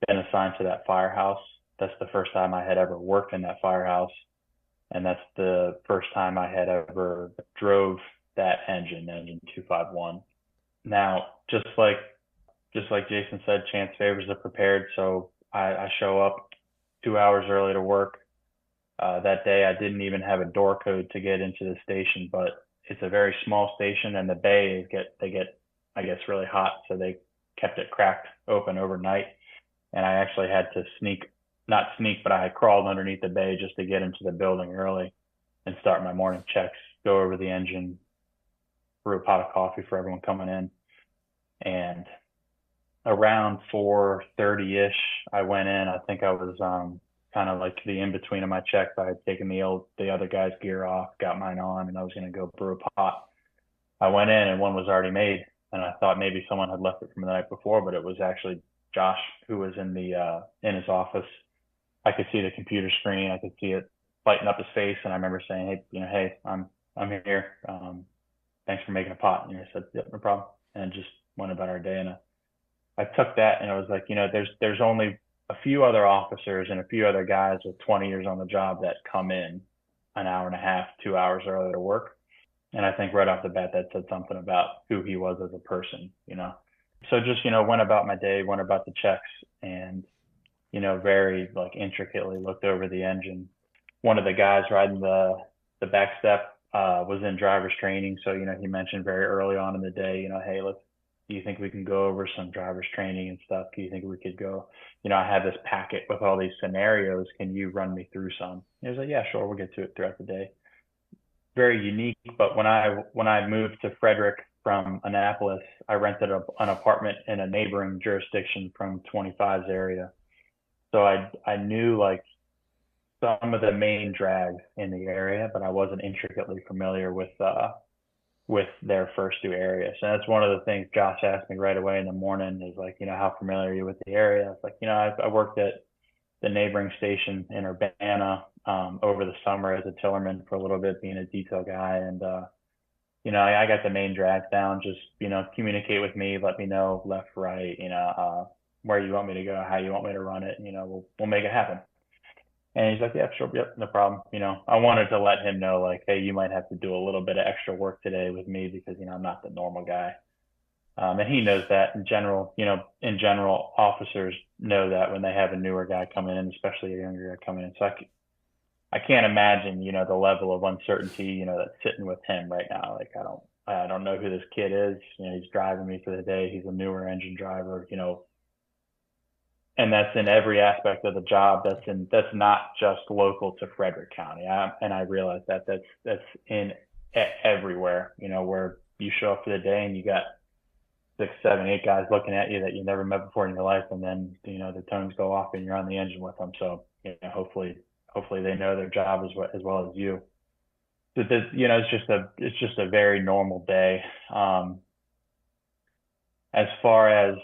Speaker 3: been assigned to that firehouse. That's the first time I had ever worked in that firehouse. And that's the first time I had ever drove that engine 251. Now, just like Jason said, chance favors the prepared. So I show up 2 hours early to work. That day, I didn't even have a door code to get into the station, but it's a very small station, and the bay they get, I guess, really hot. So they kept it cracked open overnight. And I actually had to not sneak, but I had crawled underneath the bay just to get into the building early and start my morning checks, go over the engine, brew a pot of coffee for everyone coming in. And around 4:30-ish, I went in. I think I was kind of like the in-between of my checks. I had taken the other guy's gear off, got mine on, and I was going to go brew a pot. I went in and one was already made, and I thought maybe someone had left it from the night before, but it was actually Josh, who was in his office. I could see the computer screen. I could see it lighting up his face, and I remember saying, "Hey, I'm here. Thanks for making a pot." And he said, "Yep, no problem," and just went about our day. And I took that, and I was like, there's only a few other officers and a few other guys with 20 years on the job that come in an hour and a half, 2 hours early to work. And I think right off the bat, that said something about who he was as a person, So just, went about my day, went about the checks, and, very intricately looked over the engine. One of the guys riding the back step was in driver's training. So, he mentioned very early on in the day, "Hey, do you think we can go over some driver's training and stuff? Do you think we could go, I have this packet with all these scenarios. Can you run me through some?" He was like, "Yeah, sure. We'll get to it throughout the day." Very unique. But when I moved to Frederick from Annapolis, I rented an apartment in a neighboring jurisdiction from 25's area. So I knew some of the main drags in the area, but I wasn't intricately familiar with their first two areas. And that's one of the things Josh asked me right away in the morning is how familiar are you with the area? I was like, I worked at the neighboring station in Urbana over the summer as a tillerman for a little bit, being a detail guy. And, I got the main drags down. Just, communicate with me, let me know left, right, where you want me to go, how you want me to run it. We'll make it happen. And he's like, "Yeah, sure. Yep, no problem." I wanted to let him know, "Hey, you might have to do a little bit of extra work today with me because, I'm not the normal guy. And he knows that in general, officers know that when they have a newer guy coming in, especially a younger guy coming in. So I can't imagine, the level of uncertainty, that's sitting with him right now. I don't know who this kid is. He's driving me for the day. He's a newer engine driver, and that's in every aspect of the job. That's not just local to Frederick County. And I realize that's in everywhere, where you show up for the day and you got 6, 7, 8 guys looking at you that you never met before in your life. And then, the tones go off and you're on the engine with them. So, hopefully they know their job as well as you. So this, it's just a very normal day. As far as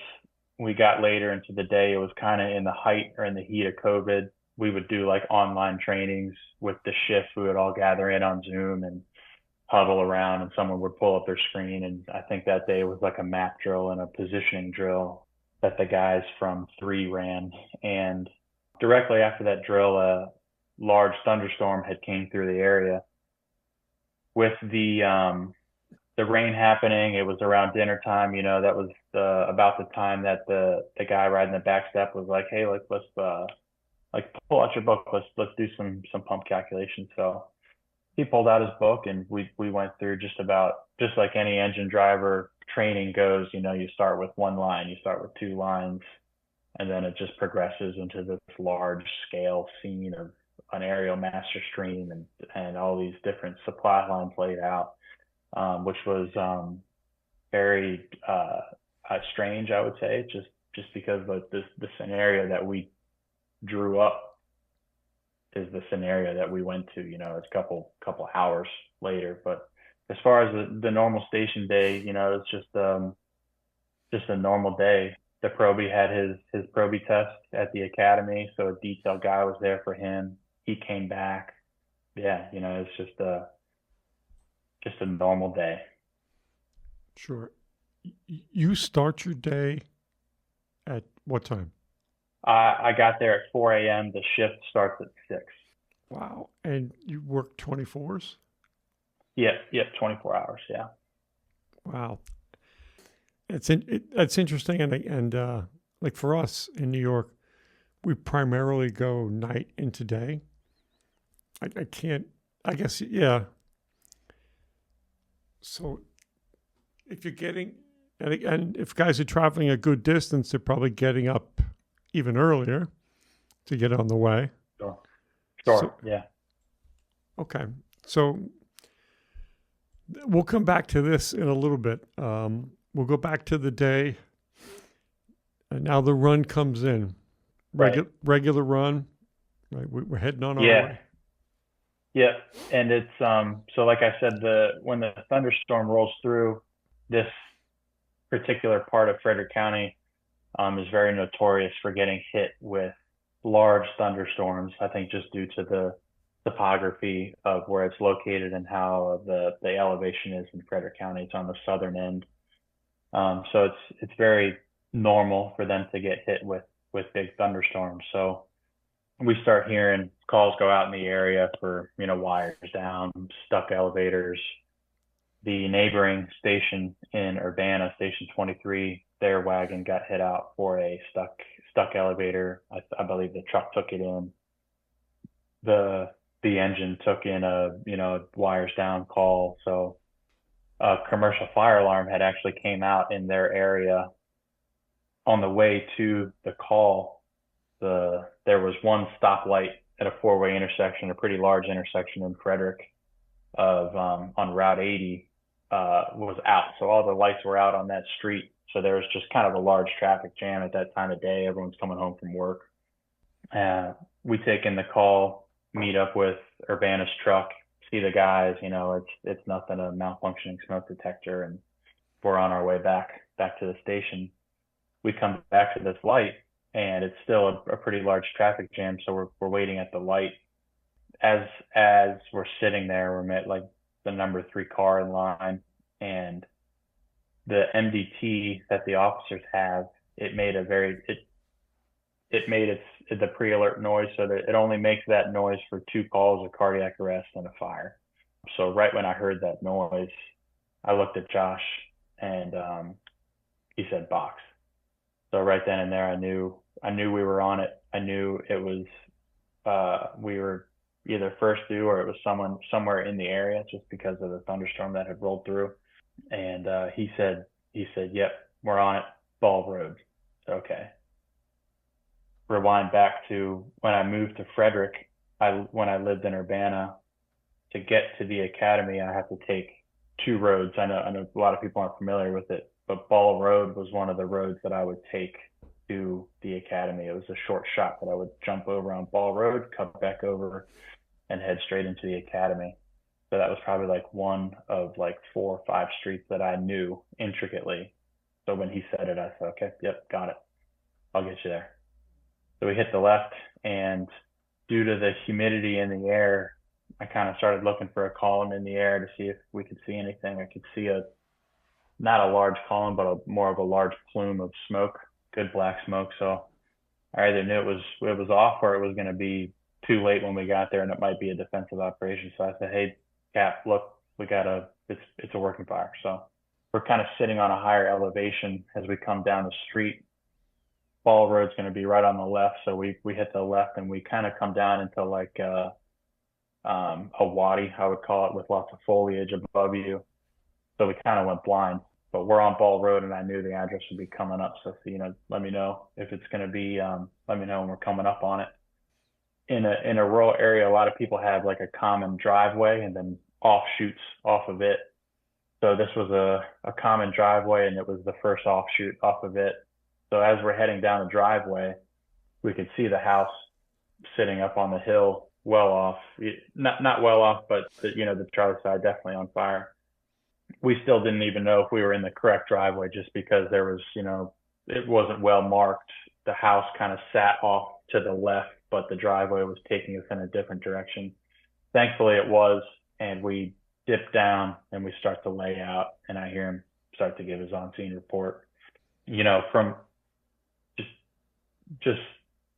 Speaker 3: we got later into the day, it was kind of in the height or in the heat of COVID. We would do online trainings with the shift. We would all gather in on Zoom and huddle around, and someone would pull up their screen. And I think that day was a map drill and a positioning drill that the guys from 3 ran. And directly after that drill, a large thunderstorm had came through the area. With the rain happening, it was around dinner time. That was about the time that the guy riding the back step was like, "Hey, let's pull out your book. Let's do some pump calculations." So he pulled out his book, and we went through just like any engine driver training goes. You start with 1 line, you start with 2 lines, and then it just progresses into this large scale scene of an aerial master stream and all these different supply lines laid out, which was very strange, I would say, just because like the scenario that we drew up is the scenario that we went to. It's a couple hours later. But as far as the normal station day, it's just a normal day. The probie had his probie test at the academy, so a detail guy was there for him. He came back. Yeah, it's just a normal day.
Speaker 2: Sure. You start your day at what time?
Speaker 3: I got there at 4 a.m. The shift starts at 6.
Speaker 2: Wow. And you work 24s?
Speaker 3: Yep, 24 hours, yeah.
Speaker 2: Wow. That's interesting. And like for us in New York, we primarily go night into day. I guess, yeah. So if you're getting, and if guys are traveling a good distance, they're probably getting up even earlier to get on the way.
Speaker 3: Sure, yeah.
Speaker 2: Okay. So we'll come back to this in a little bit. We'll go back to the day. And now the run comes in. Regular run. Right. We're heading on our way.
Speaker 3: Yeah. And it's, so like I said, when the thunderstorm rolls through, this particular part of Frederick County is very notorious for getting hit with large thunderstorms. I think just due to the topography of where it's located and how the elevation is in Frederick County. It's on the southern end. So it's very normal for them to get hit with big thunderstorms. So we start hearing calls go out in the area for, wires down, stuck elevators. The neighboring station in Urbana, Station 23, their wagon got hit out for a stuck elevator. I believe the truck took it in. The engine took in a wires down call. So a commercial fire alarm had actually came out in their area. On the way to the call, there was one stoplight at a 4-way intersection, a pretty large intersection in Frederick on Route 80 was out. So all the lights were out on that street. So there was just kind of a large traffic jam at that time of day. Everyone's coming home from work. We take in the call, meet up with Urbana's truck, see the guys, it's nothing, a malfunctioning smoke detector, and we're on our way back to the station. We come back to this light, and it's still a pretty large traffic jam, so we're waiting at the light. As we're sitting there, we're met like the number 3 car in line, and the MDT that the officers have, it made the pre-alert noise, so that it only makes that noise for 2 calls of cardiac arrest and a fire. So right when I heard that noise, I looked at Josh, and he said box. So right then and there, I knew we were on it. I knew it was we were either first due or it was someone somewhere in the area, just because of the thunderstorm that had rolled through. And he said, "Yep, we're on it. Ball Road." Okay. Rewind back to when I moved to Frederick. When I lived in Urbana, to get to the academy, I had to take 2 roads. I know a lot of people aren't familiar with it, but Ball Road was one of the roads that I would take to the academy. It was a short shot that I would jump over on Ball Road, cut back over, and head straight into the academy. So that was probably like one of like 4 or 5 streets that I knew intricately. So when he said it, I said, "Okay, yep, got it. I'll get you there." So we hit the left, and due to the humidity in the air, I kind of started looking for a column in the air to see if we could see anything. I could see not a large column, but more of a large plume of smoke, good black smoke. So I either knew it was off, or it was going to be too late when we got there, and it might be a defensive operation. So I said, "Hey, Cap, look, it's a working fire." So we're kind of sitting on a higher elevation as we come down the street. Ball Road's going to be right on the left, so we hit the left, and we kind of come down into like a wadi, I would call it, with lots of foliage above you. So we kind of went blind. but we're on Ball Road, and I knew the address would be coming up. So, let me know if it's going to be, let me know when we're coming up on it. In a rural area, a lot of people have like a common driveway and then offshoots off of it. So this was a common driveway, and it was the first offshoot off of it. So as we're heading down the driveway, we could see the house sitting up on the hill, well off, not well off, but the trailer side definitely on fire. We still didn't even know if we were in the correct driveway, just because there was, it wasn't well marked. The house kind of sat off to the left, but the driveway was taking us in a different direction. Thankfully it was, and we dip down and we start to lay out, and I hear him start to give his on-scene report. From just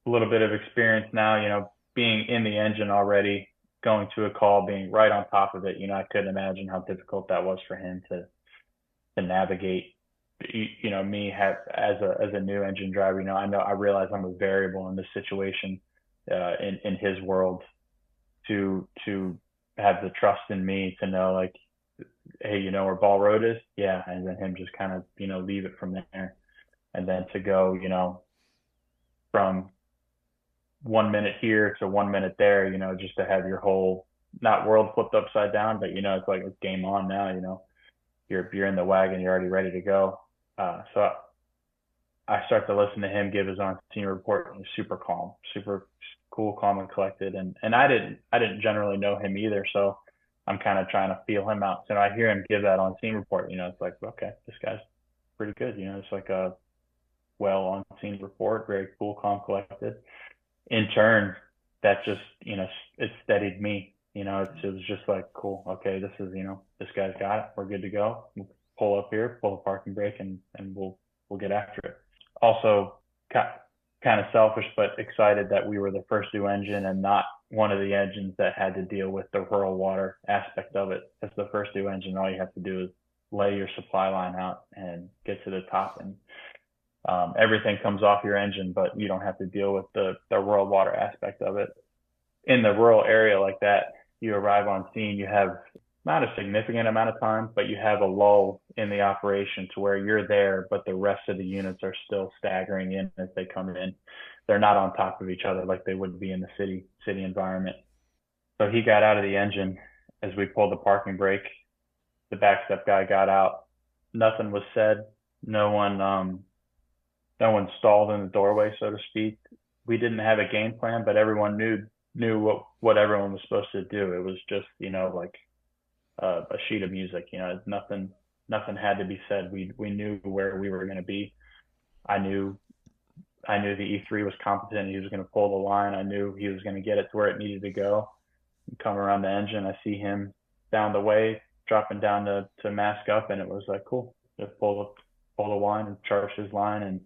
Speaker 3: a little bit of experience now, being in the engine already, going to a call, being right on top of it, I couldn't imagine how difficult that was for him to navigate. Me as a new engine driver, I realize I'm a variable in this situation, in his world, to have the trust in me to know, like, hey, where Ball Road is? Yeah. And then him just kind of, leave it from there. And then to go, from 1 minute here to 1 minute there, just to have your whole, not world flipped upside down, but, it's like it's game on now, you're in the wagon, you're already ready to go. So I start to listen to him give his on-scene report, and he's super calm, super cool, calm, and collected. And I didn't generally know him either, so I'm kind of trying to feel him out. So I hear him give that on-scene report, it's like, okay, this guy's pretty good, it's like a well on-scene report, very cool, calm, collected. In turn, that just, it steadied me. It was just like, cool, okay, this is, this guy's got it, we're good to go. We'll pull up here, pull the parking brake, and we'll get after it. Also, kind of selfish, but excited that we were the first new engine and not one of the engines that had to deal with the rural water aspect of it. As the first new engine, all you have to do is lay your supply line out and get to the top, and everything comes off your engine, but you don't have to deal with the rural water aspect of it. In the rural area like that, you arrive on scene, you have not a significant amount of time, but you have a lull in the operation to where you're there, but the rest of the units are still staggering in as they come in. They're not on top of each other like they would be in the city environment. So he got out of the engine as we pulled the parking brake. The backstep guy got out. Nothing was said. No one stalled in the doorway, so to speak. We didn't have a game plan, but everyone knew what everyone was supposed to do. It was just, like a sheet of music. Nothing had to be said. We knew where we were going to be. I knew the E3 was competent. He was going to pull the line. I knew he was going to get it to where it needed to go. Come around the engine, I see him down the way, dropping down to mask up, and it was like, cool. Just pull the line and charge his line, and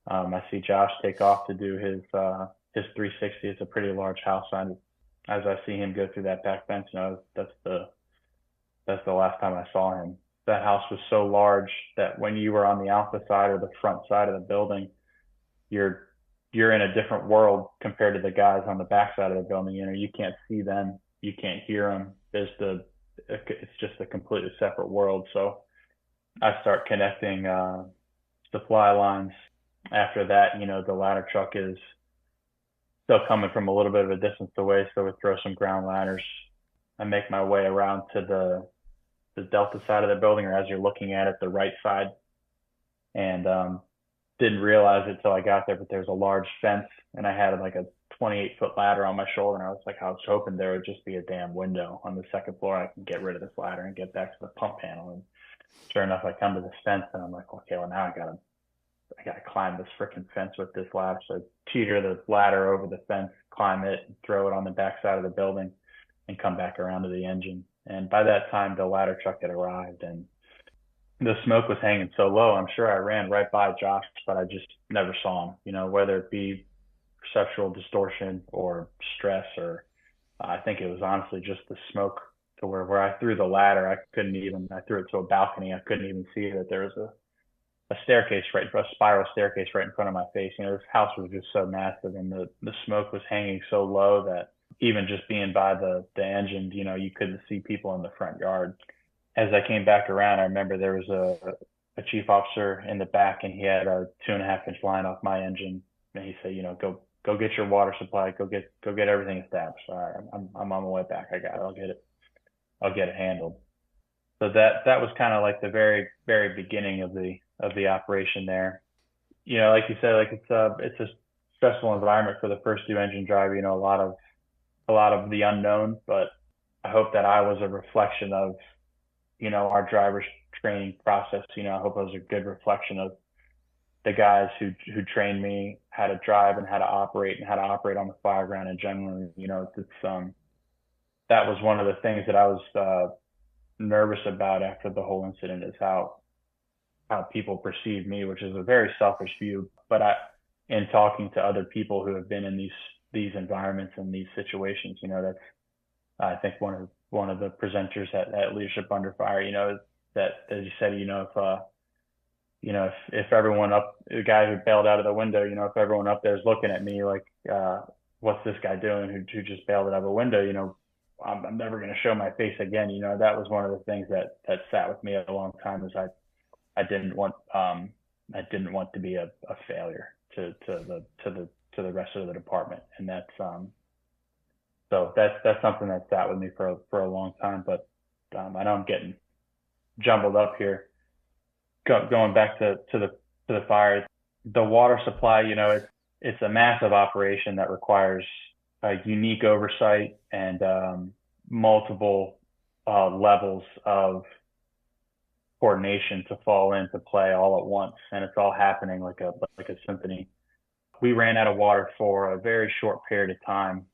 Speaker 3: I see Josh take off to do his 360. It's a pretty large house. As I see him go through that back fence, that's the last time I saw him. That house was so large that when you were on the alpha side or the front side of the building, you're in a different world compared to the guys on the back side of the building. You can't see them, you can't hear them. It's just a completely separate world. So I start connecting supply lines. After that, the ladder truck is still coming from a little bit of a distance away, so we throw some ground ladders. I make my way around to the delta side of the building, or as you're looking at it, the right side, and didn't realize it till I got there, but there's a large fence, and I had like a 28-foot ladder on my shoulder, and I was hoping there would just be a damn window on the second floor. I can get rid of this ladder and get back to the pump panel. And sure enough, I come to this fence, and I'm like, okay, well, now I gotta climb this freaking fence with this ladder. So I teeter the ladder over the fence, climb it, and throw it on the back side of the building, and come back around to the engine. And by that time, the ladder truck had arrived, and the smoke was hanging so low. I'm sure I ran right by Josh, but I just never saw him, whether it be perceptual distortion or stress, or I think it was honestly just the smoke, to where I threw the ladder, I threw it to a balcony. I couldn't even see that there was a staircase a spiral staircase right in front of my face. This house was just so massive, and the smoke was hanging so low that even just being by the engine, you couldn't see people in the front yard. As I came back around, I remember there was a chief officer in the back, and he had a 2.5-inch line off my engine, and he said, go get your water supply, go get everything established. All right, I'm on my way back. I got it. I'll get it handled. So that was kind of like the very, very beginning of the operation there. Like you said, like it's a stressful environment for the first due engine driver. A lot of the unknown, but I hope that I was a reflection of, our driver's training process. I hope I was a good reflection of the guys who trained me how to drive and how to operate on the fire ground in general. That was one of the things that I was nervous about after the whole incident, is how people perceive me, which is a very selfish view. But in talking to other people who have been in these environments and these situations, that's, I think, one of the presenters at Leadership Under Fire, that, as you said, if everyone up, the guy who bailed out of the window, if everyone up there is looking at me like, what's this guy doing who just bailed out of a window, I'm never going to show my face again. That was one of the things that sat with me a long time, is I didn't want to be a failure to the rest of the department. And that's so that's something that sat with me for a long time. But I know I'm getting jumbled up here. Going back to the fires, the water supply, it's a massive operation that requires a unique oversight and multiple levels of coordination to fall into play all at once, and it's all happening like a symphony. We ran out of water for a very short period of time.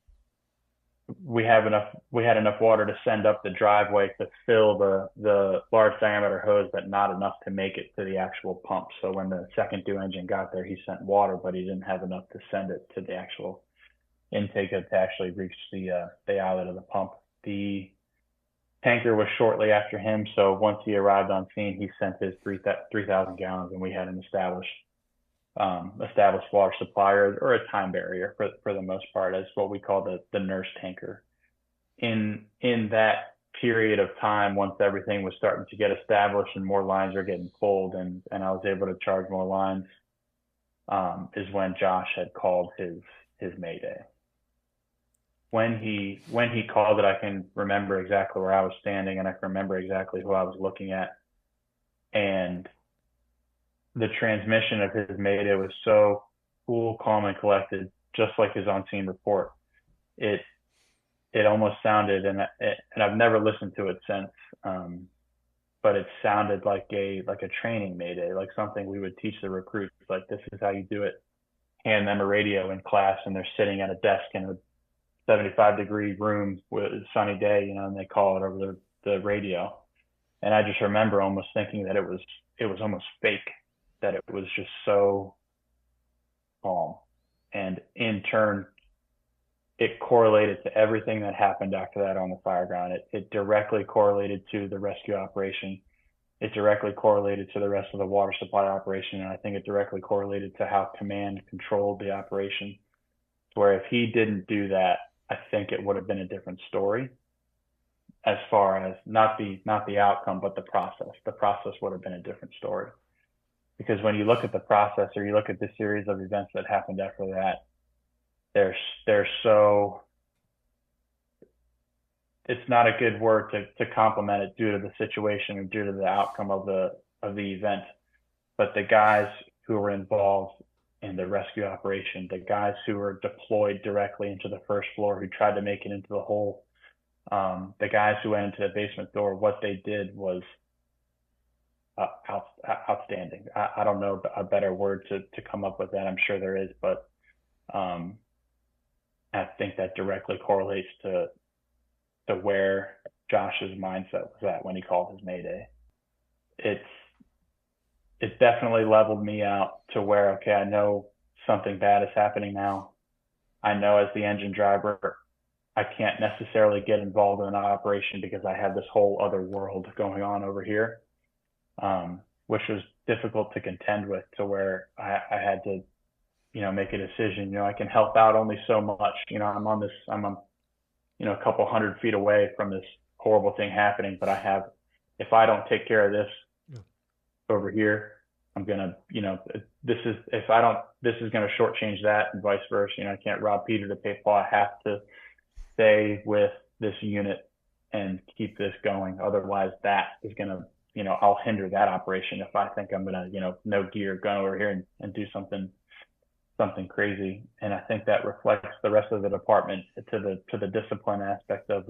Speaker 3: We had enough water to send up the driveway to fill the large diameter hose, but not enough to make it to the actual pump. So when the second due engine got there, he sent water, but he didn't have enough to send it to the actual intake to actually reach the outlet of the pump. The tanker was shortly after him, so once he arrived on scene, he sent his 3,000 gallons, and we had an established water supply, or a time barrier for the most part, as what we call the nurse tanker. In that period of time, once everything was starting to get established and more lines are getting pulled, and I was able to charge more lines, is when Josh had called his mayday. When he called it, I can remember exactly where I was standing, and I can remember exactly who I was looking at. And the transmission of his mayday was so cool, calm, and collected, just like his on-scene report. It almost sounded, and I've never listened to it since, but it sounded like a training mayday, like something we would teach the recruits. Like, this is how you do it. Hand them a radio in class, and they're sitting at a desk in a 75-degree room with a sunny day, and they call it over the radio. And I just remember almost thinking that it was almost fake, that it was just so calm. And in turn, it correlated to everything that happened after that on the fire ground. It directly correlated to the rescue operation. It directly correlated to the rest of the water supply operation. And I think it directly correlated to how command controlled the operation. Where if he didn't do that, I think it would have been a different story, as far as not the outcome, but the process. The process would have been a different story. Because when you look at the process, or you look at the series of events that happened after that, they're so, it's not a good word to compliment it due to the situation or due to the outcome of the event. But the guys who were involved in the rescue operation, the guys who were deployed directly into the first floor, who tried to make it into the hole, the guys who went into the basement door, what they did was outstanding. I don't know a better word to come up with that. I'm sure there is, but I think that directly correlates to where Josh's mindset was at when he called his mayday. It definitely leveled me out to where, okay, I know something bad is happening now. I know as the engine driver, I can't necessarily get involved in an operation because I have this whole other world going on over here, which was difficult to contend with, to where I had to, make a decision. I can help out only so much. I'm a couple 100 feet away from this horrible thing happening, but if I don't take care of this, over here. I'm gonna, this is going to shortchange that, and vice versa. I can't rob Peter to pay Paul. I have to stay with this unit and keep this going. Otherwise, that is going to, I'll hinder that operation if I think I'm going to, no gear, go over here and do something crazy. And I think that reflects the rest of the department to the discipline aspect of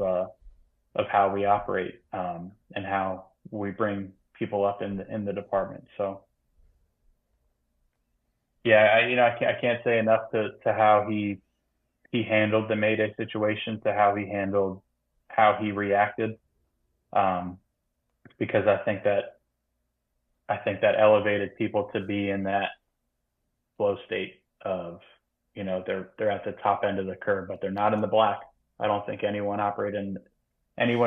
Speaker 3: how we operate, and how we bring people up in the department. So yeah, I can't say enough to how he handled the Mayday situation, to how he reacted, because I think that elevated people to be in that flow state of, they're at the top end of the curve, but they're not in the black. I don't think anyone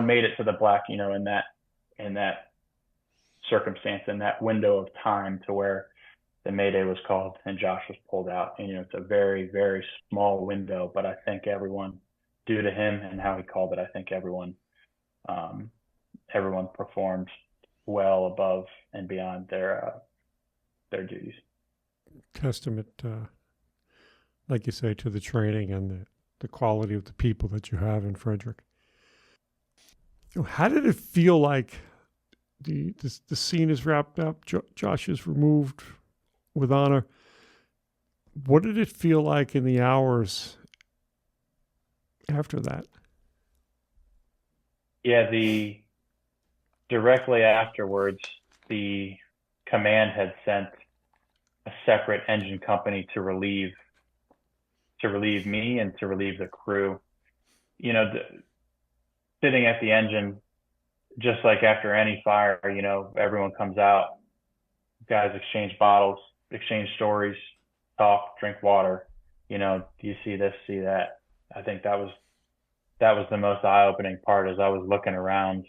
Speaker 3: made it to the black, in that circumstance, in that window of time, to where the Mayday was called and Josh was pulled out. And, it's a very, very small window, but I think everyone, due to him and how he called it, I think everyone performed well above and beyond their duties.
Speaker 2: Testament, like you say, to the training and the quality of the people that you have in Frederick. How did it feel like the scene is wrapped up, Josh is removed with honor? What did it feel like in the hours after that?
Speaker 3: Yeah, directly afterwards, the command had sent a separate engine company to relieve me and to relieve the crew. Sitting at the engine, just like after any fire, everyone comes out, guys exchange bottles, exchange stories, talk, drink water. Do you see this, see that? I think that was the most eye-opening part, as I was looking around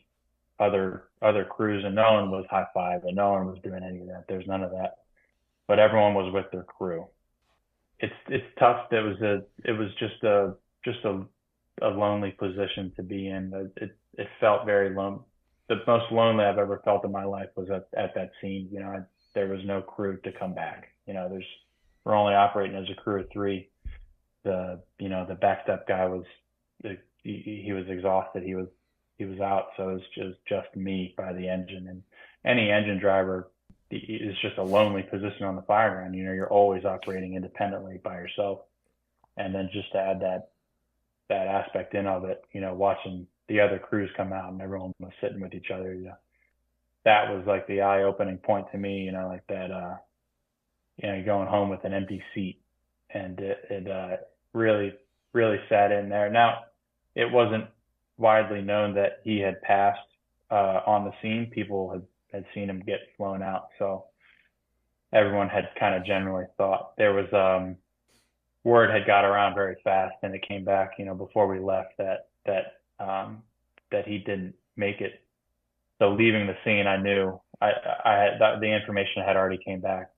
Speaker 3: other crews, and no one was high-five, and no one was doing any of that. There's none of that, but everyone was with their crew. It's tough. It was just a lonely position to be in. It felt very lonely. The most lonely I've ever felt in my life was at that scene. There was no crew to come back. We're only operating as a crew of three. The backstep guy he was exhausted. He was out. So it was just me by the engine, and any engine driver is just a lonely position on the fire ground. You're always operating independently by yourself. And then just to add that aspect in of it, watching the other crews come out and everyone was sitting with each other, that was like the eye-opening point to me, like that, you're going home with an empty seat, and it really, really sat in there. Now, it wasn't widely known that he had passed on the scene. People had seen him get flown out, so everyone had kind of generally thought. There was word had got around very fast, and it came back, before we left, that he didn't make it. So leaving the scene, I knew I had the information had already came back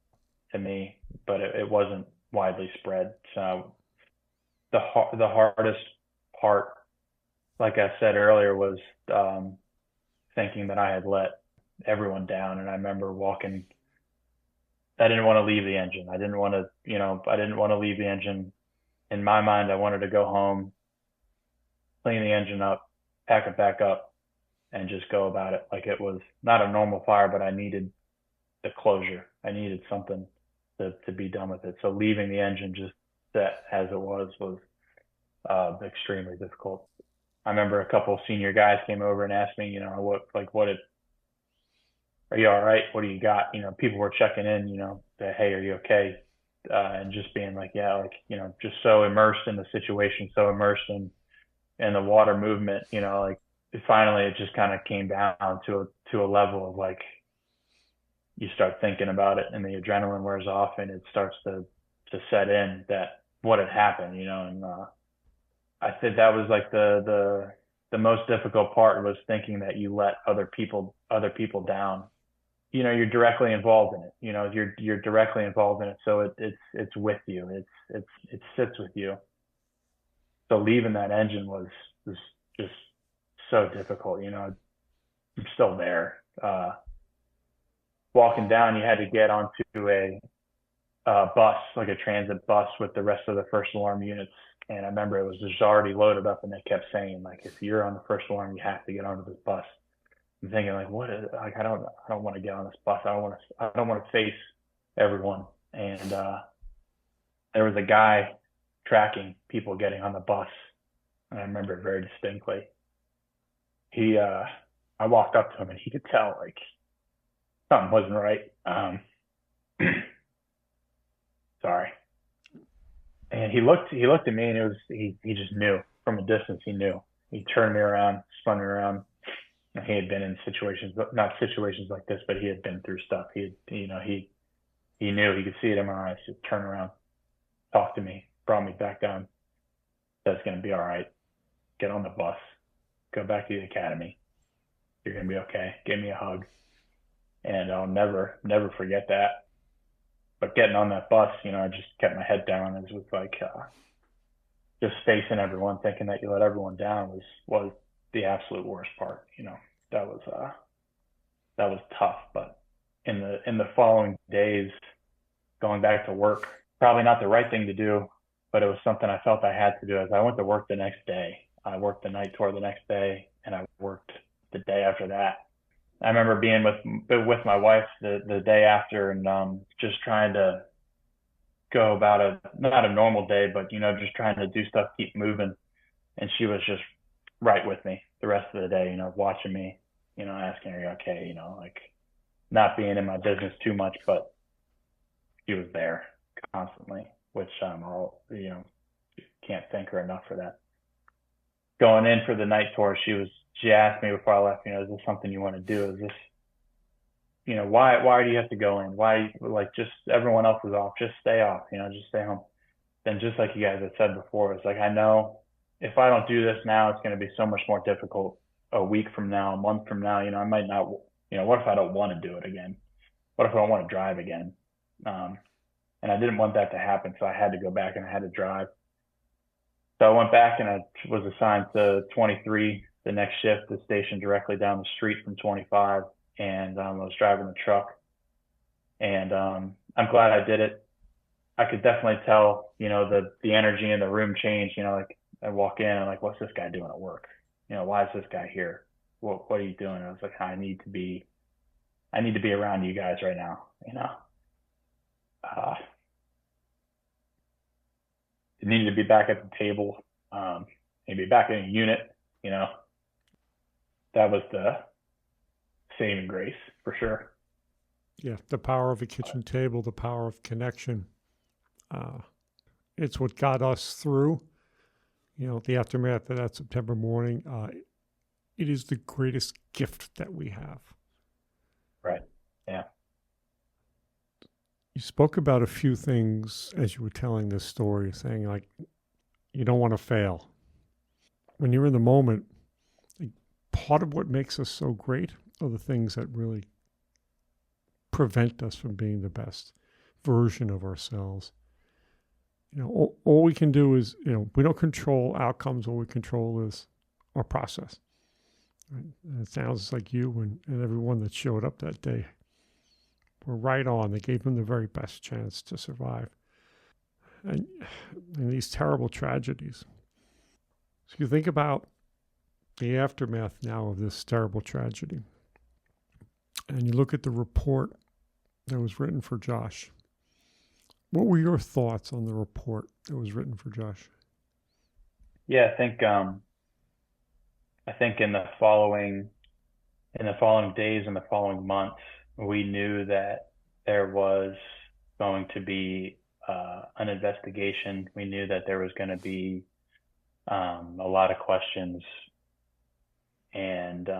Speaker 3: to me, but it wasn't widely spread. So the hardest part, like I said earlier, was thinking that I had let everyone down. And I remember walking. I didn't want to leave the engine. I didn't want to leave the engine. In my mind, I wanted to go home, clean the engine up, pack it back up, and just go about it like it was not a normal fire, but I needed the closure. I needed something to be done with it. So leaving the engine just set as it was extremely difficult. I remember a couple of senior guys came over and asked me, are you all right? What do you got? People were checking in, that, hey, are you okay? And just being like, yeah, just so immersed in the situation, so immersed in the water movement, finally it just kind of came down to a level of like, you start thinking about it and the adrenaline wears off and it starts to set in that what had happened, and I think that was like the most difficult part, was thinking that you let other people down. You're directly involved in it. You're directly involved in it, so it's with you. It sits with you. So leaving that engine was just so difficult. I'm still there. walking down, you had to get onto a bus, like a transit bus with the rest of the first alarm units. And I remember it was just already loaded up, and they kept saying, like, if you're on the first alarm, you have to get onto this bus. I'm thinking, like, what is it? Like, I don't want to get on this bus. I don't want to face everyone. And there was a guy tracking people getting on the bus, and I remember it very distinctly. I walked up to him, and he could tell, like, something wasn't right. Sorry. And he looked at me, and it was he just knew from a distance. He knew. He turned me around, spun me around. And he had been in situations, not situations like this, but he had been through stuff. He knew. He could see it in my eyes. Just turn around, talk to me, brought me back down. That's going to be all right. Get on the bus. Go back to the academy. You're going to be okay. Give me a hug. And I'll never forget that. But getting on that bus, I just kept my head down. It was like just facing everyone, thinking that you let everyone down was the absolute worst part. That was tough. But in the following days, going back to work, probably not the right thing to do, but it was something I felt I had to do. As I went to work the next day, I worked the night tour the next day, and I worked the day after that. I remember being with my wife the day after, and just trying to go about not a normal day, but just trying to do stuff, keep moving. And she was just right with me the rest of the day, watching me, asking her, "Are you okay?" Like not being in my business too much, but she was there constantly, which can't thank her enough for that. Going in for the night tour, she asked me before I left, is this something you want to do? Is this, why do you have to go in? Why, like, just everyone else is off, just stay off, just stay home. Then just like you guys had said before, it's like, I know if I don't do this now, it's going to be so much more difficult a week from now, a month from now. I might not, what if I don't want to do it again? What if I don't want to drive again? And I didn't want that to happen. So I had to go back and I had to drive. So I went back and I was assigned to 23, the next shift, the station directly down the street from 25. And I was driving the truck. And I'm glad I did it. I could definitely tell, the energy in the room changed. Like I walk in and like, what's this guy doing at work? Why is this guy here? What are you doing? And I was like, I need to be around you guys right now. It needed to be back at the table, maybe back in a unit, that was the saving grace for sure.
Speaker 2: Yeah, the power of a kitchen table, the power of connection. It's what got us through, the aftermath of that September morning. It is the greatest gift that we have.
Speaker 3: Right, yeah.
Speaker 2: You spoke about a few things as you were telling this story, saying like, you don't want to fail. When you're in the moment, part of what makes us so great are the things that really prevent us from being the best version of ourselves. All we can do is, we don't control outcomes. All we control is our process. Right? And it sounds like you and everyone that showed up that day were right on. They gave them the very best chance to survive. And these terrible tragedies. So you think about the aftermath now of this terrible tragedy, and you look at the report that was written for Josh. What were your thoughts on the report that was written for Josh?
Speaker 3: Yeah, I think in the following days and the following months, we knew that there was going to be an investigation. We knew that there was going to be a lot of questions, and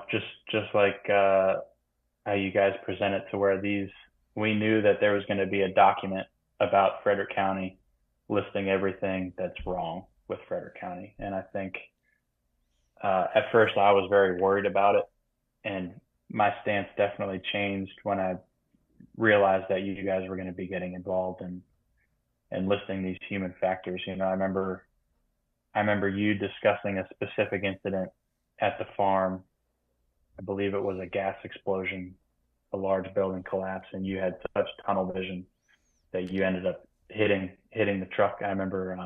Speaker 3: just like how you guys present it, to where we knew that there was going to be a document about Frederick County listing everything that's wrong with Frederick County. And I think at first I was very worried about it, and my stance definitely changed when I realized that you guys were going to be getting involved and listing these human factors. I remember you discussing a specific incident at the farm I believe it was a gas explosion, a large building collapse, and you had such tunnel vision that you ended up hitting the truck. I remember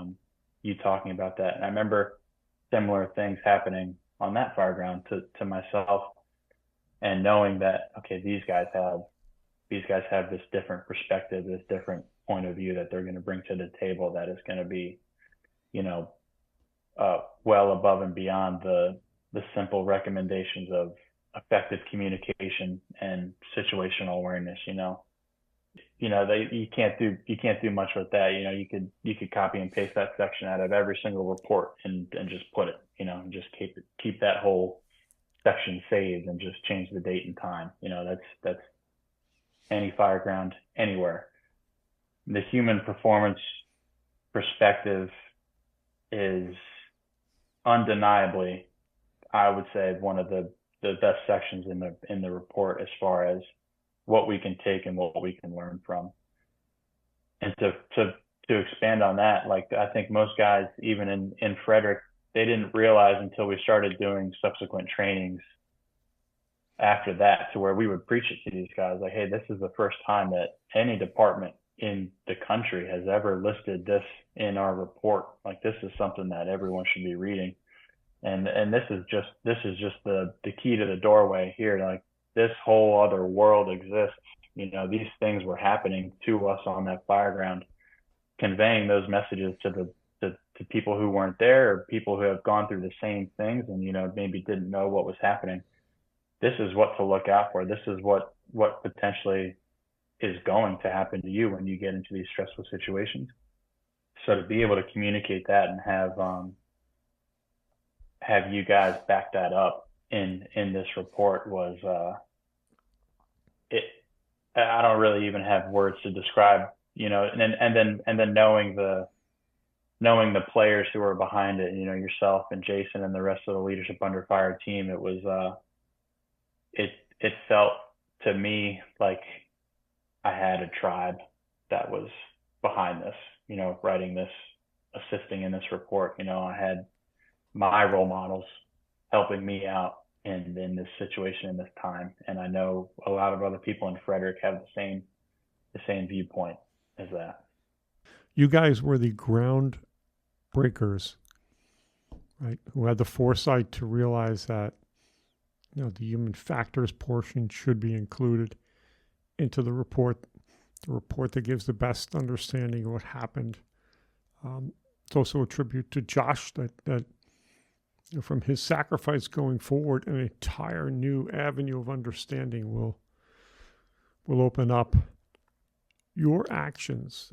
Speaker 3: you talking about that, and I remember similar things happening on that fire ground to myself, and knowing that, okay, these guys have this different perspective, this different point of view that they're going to bring to the table that is going to be, well above and beyond the simple recommendations of effective communication and situational awareness. You can't do much with that. You could copy and paste that section out of every single report and just put it, and just keep that whole section saved and just change the date and time. That's any fire ground anywhere. The human performance perspective is undeniably, I would say, one of the best sections in the report as far as what we can take and what we can learn from. And to expand on that, like, I think most guys, even in Frederick, they didn't realize until we started doing subsequent trainings after that, to where we would preach it to these guys, like, hey, this is the first time that any department in the country has ever listed this in our report. Like, this is something that everyone should be reading. And this is just the key to the doorway here. Like, this whole other world exists. These things were happening to us on that fire ground, conveying those messages to people who weren't there, or people who have gone through the same things and, maybe didn't know what was happening. This is what to look out for. This is what potentially is going to happen to you when you get into these stressful situations. So to be able to communicate that and have you guys back that up in this report was I don't really even have words to describe, and then knowing the players who are behind it, yourself and Jason and the rest of the Leadership Under Fire team. It was it felt to me like I had a tribe that was behind this, writing this, assisting in this report. I had my role models helping me out in this situation, in this time. And I know a lot of other people in Frederick have the same viewpoint as that.
Speaker 2: You guys were the ground breakers, right? Who had the foresight to realize that, the human factors portion should be included into the report that gives the best understanding of what happened. It's also a tribute to Josh that from his sacrifice going forward, an entire new avenue of understanding will open up. Your actions,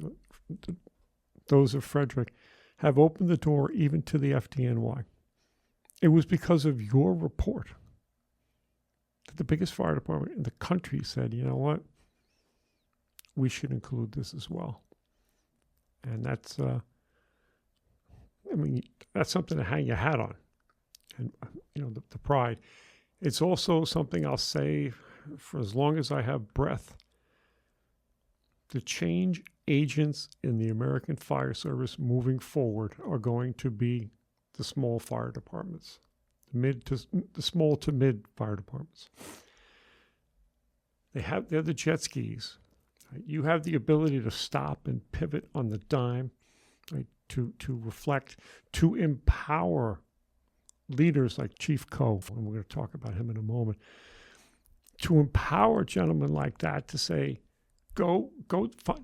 Speaker 2: those of Frederick, have opened the door even to the FDNY. It was because of your report that the biggest fire department in the country said, you know what, we should include this as well. And that's, that's something to hang your hat on. And, the pride. It's also something I'll say for as long as I have breath. The change agents in the American Fire Service moving forward are going to be the small fire departments, the small to mid fire departments. They're the jet skis. Right? You have the ability to stop and pivot on the dime, right? To reflect, to empower leaders like Chief Coe, and we're going to talk about him in a moment, to empower gentlemen like that to say, go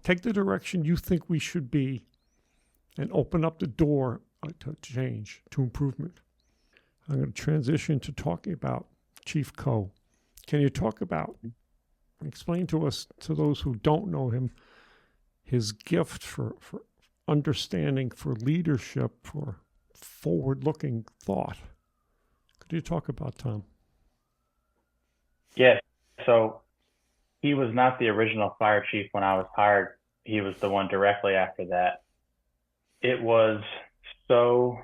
Speaker 2: take the direction you think we should be and open up the door to change, to improvement. I'm going to transition to talking about Chief Coe. Can you explain to us, to those who don't know him, his gift for understanding, for leadership, for forward-looking thought? Could you talk about Tom?
Speaker 3: Yes. So he was not the original fire chief when I was hired. He was the one directly after that. It was so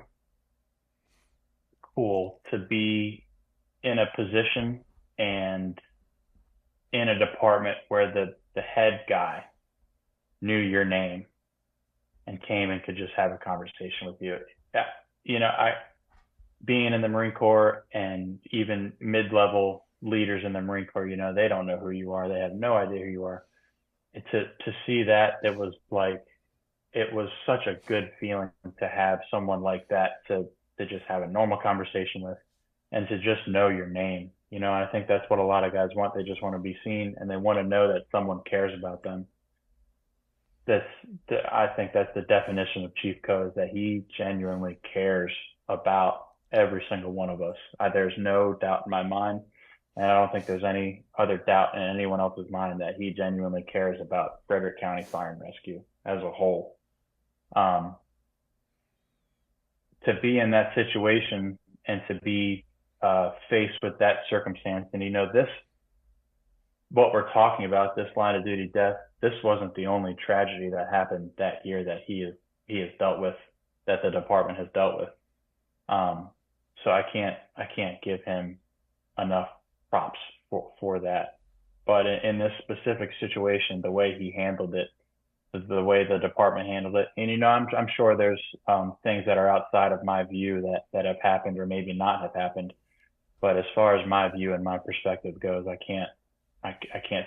Speaker 3: cool to be in a position and in a department where the head guy knew your name and came and could just have a conversation with you. Being in the Marine Corps and even mid-level leaders in the Marine Corps, they don't know who you are. They have no idea who you are. And to see that, it was such a good feeling to have someone like that to just have a normal conversation with, and to just know your name. And I think that's what a lot of guys want. They just want to be seen, and they want to know that someone cares about them. I think that's the definition of Chief Co, is that he genuinely cares about every single one of us. There's no doubt in my mind, and I don't think there's any other doubt in anyone else's mind, that he genuinely cares about Frederick County Fire and Rescue as a whole. To be in that situation and to be faced with that circumstance, and what we're talking about, this line of duty death, this wasn't the only tragedy that happened that year that he has dealt with, that the department has dealt with. So I can't give him enough props for that. But in this specific situation, the way he handled it, the way the department handled it, and I'm sure there's things that are outside of my view that have happened or maybe not have happened. But as far as my view and my perspective goes, I can't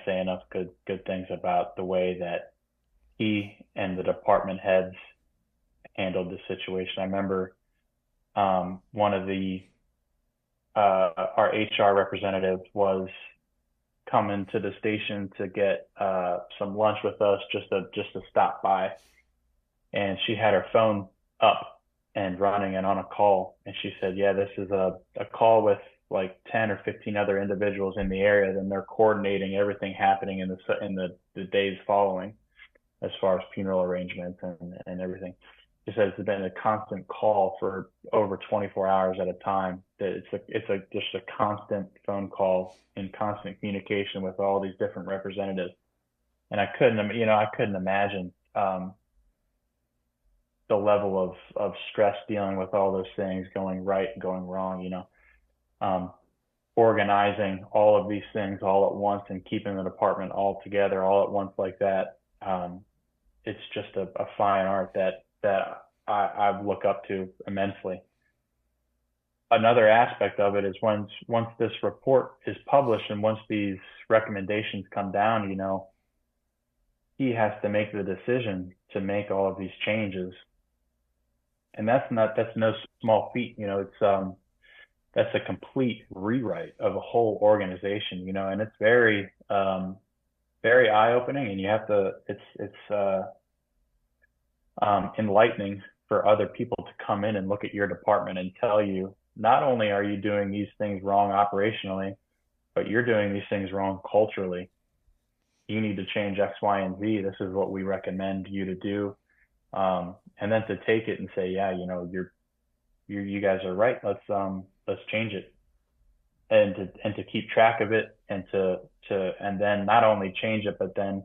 Speaker 3: say enough good things about the way that he and the department heads handled the situation. I remember one of our HR representatives was coming to the station to get some lunch with us, just to stop by, and she had her phone up and running and on a call, and she said, "Yeah, this is a call with like 10 or 15 other individuals in the area." Then they're coordinating everything happening in the days following, as far as funeral arrangements and everything. She says it's been a constant call for over 24 hours at a time. That it's just a constant phone call in constant communication with all these different representatives. And I couldn't imagine the level of stress dealing with all those things going right and going wrong. Organizing all of these things all at once and keeping the department all together all at once like that. It's just a fine art that I look up to immensely. Another aspect of it is once this report is published and once these recommendations come down, he has to make the decision to make all of these changes. And that's no small feat. That's a complete rewrite of a whole organization, and it's very, very eye-opening, and you have to, it's enlightening for other people to come in and look at your department and tell you, not only are you doing these things wrong operationally, but you're doing these things wrong culturally. You need to change X, Y, and Z. This is what we recommend you to do. And then to take it and say, yeah, you guys are right. Let's change it, and to keep track of it, and and then not only change it, but then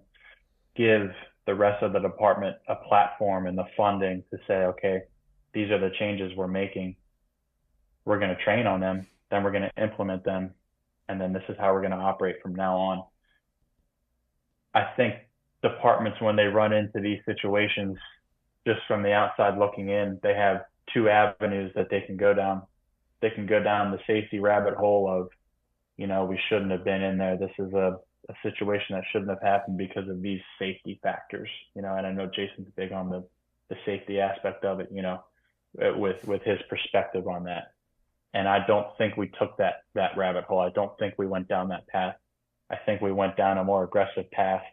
Speaker 3: give the rest of the department a platform and the funding to say, okay, these are the changes we're making. We're going to train on them, then we're going to implement them, and then this is how we're going to operate from now on. I think departments, when they run into these situations, just from the outside looking in, they have two avenues that they can go down. They can go down the safety rabbit hole of, we shouldn't have been in there. This is a situation that shouldn't have happened because of these safety factors, and I know Jason's big on the safety aspect of it, with his perspective on that. And I don't think we took that rabbit hole. I don't think we went down that path. I think we went down a more aggressive path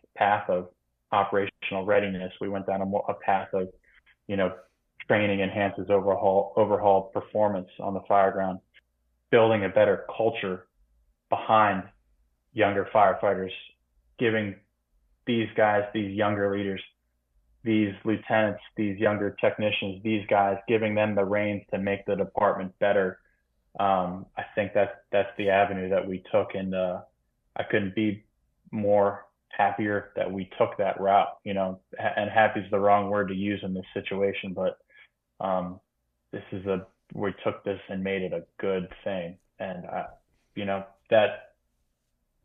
Speaker 3: of operational readiness. We went down a path of, training enhances overhaul performance on the fire ground, building a better culture behind younger firefighters, giving these guys, these younger leaders, these lieutenants, these younger technicians, these guys, giving them the reins to make the department better. I think that's the avenue that we took, and I couldn't be more happier that we took that route, and happy is the wrong word to use in this situation, but we took this and made it a good thing. And,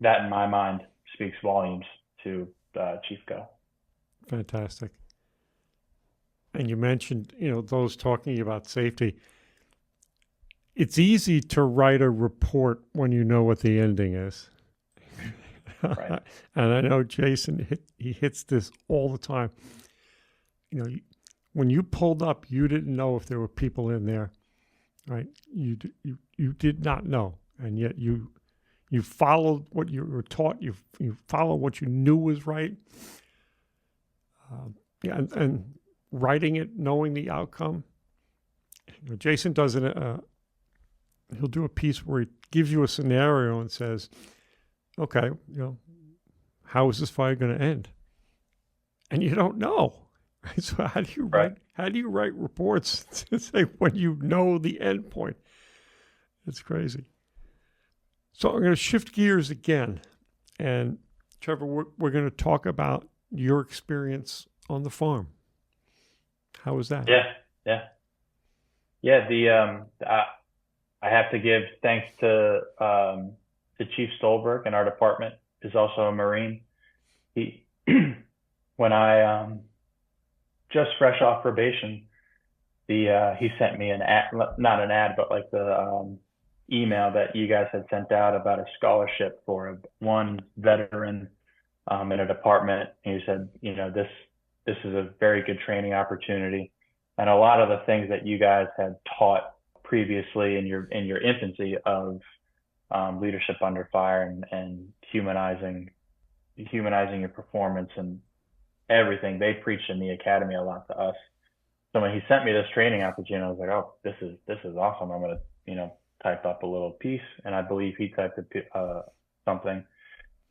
Speaker 3: that in my mind speaks volumes to Chief Go.
Speaker 2: Fantastic. And you mentioned, those talking about safety. it's easy to write a report when you know what the ending is.
Speaker 3: Right.
Speaker 2: And I know Jason, he hits this all the time. You know, when you pulled up, you didn't know if there were people in there, right? You did not know, and yet you followed what you were taught. You followed what you knew was right. And writing it, knowing the outcome. You know, Jason does it. He'll do a piece where he gives you a scenario and says, "Okay, you know, how is this fire going to end?" And you don't know. Right? So how do you write?
Speaker 3: Right.
Speaker 2: How do you write reports to say when you know the end point? It's crazy. So I'm going to shift gears again, and Trevor, we're going to talk about your experience on the farm. How was that?
Speaker 3: Yeah. I have to give thanks to Chief Stolberg in our department, is also a Marine. He, when I just fresh off probation, he sent me an ad, not an ad, but like the email that you guys had sent out about a scholarship for one veteran in a department. And he said, you know, this is a very good training opportunity, and a lot of the things that you guys had taught previously in your infancy of leadership under fire and humanizing your performance and everything, they preached in the academy a lot to us. So when he sent me this training opportunity, I was like, oh, this is awesome. I'm going to, you know, type up a little piece. And I believe he typed something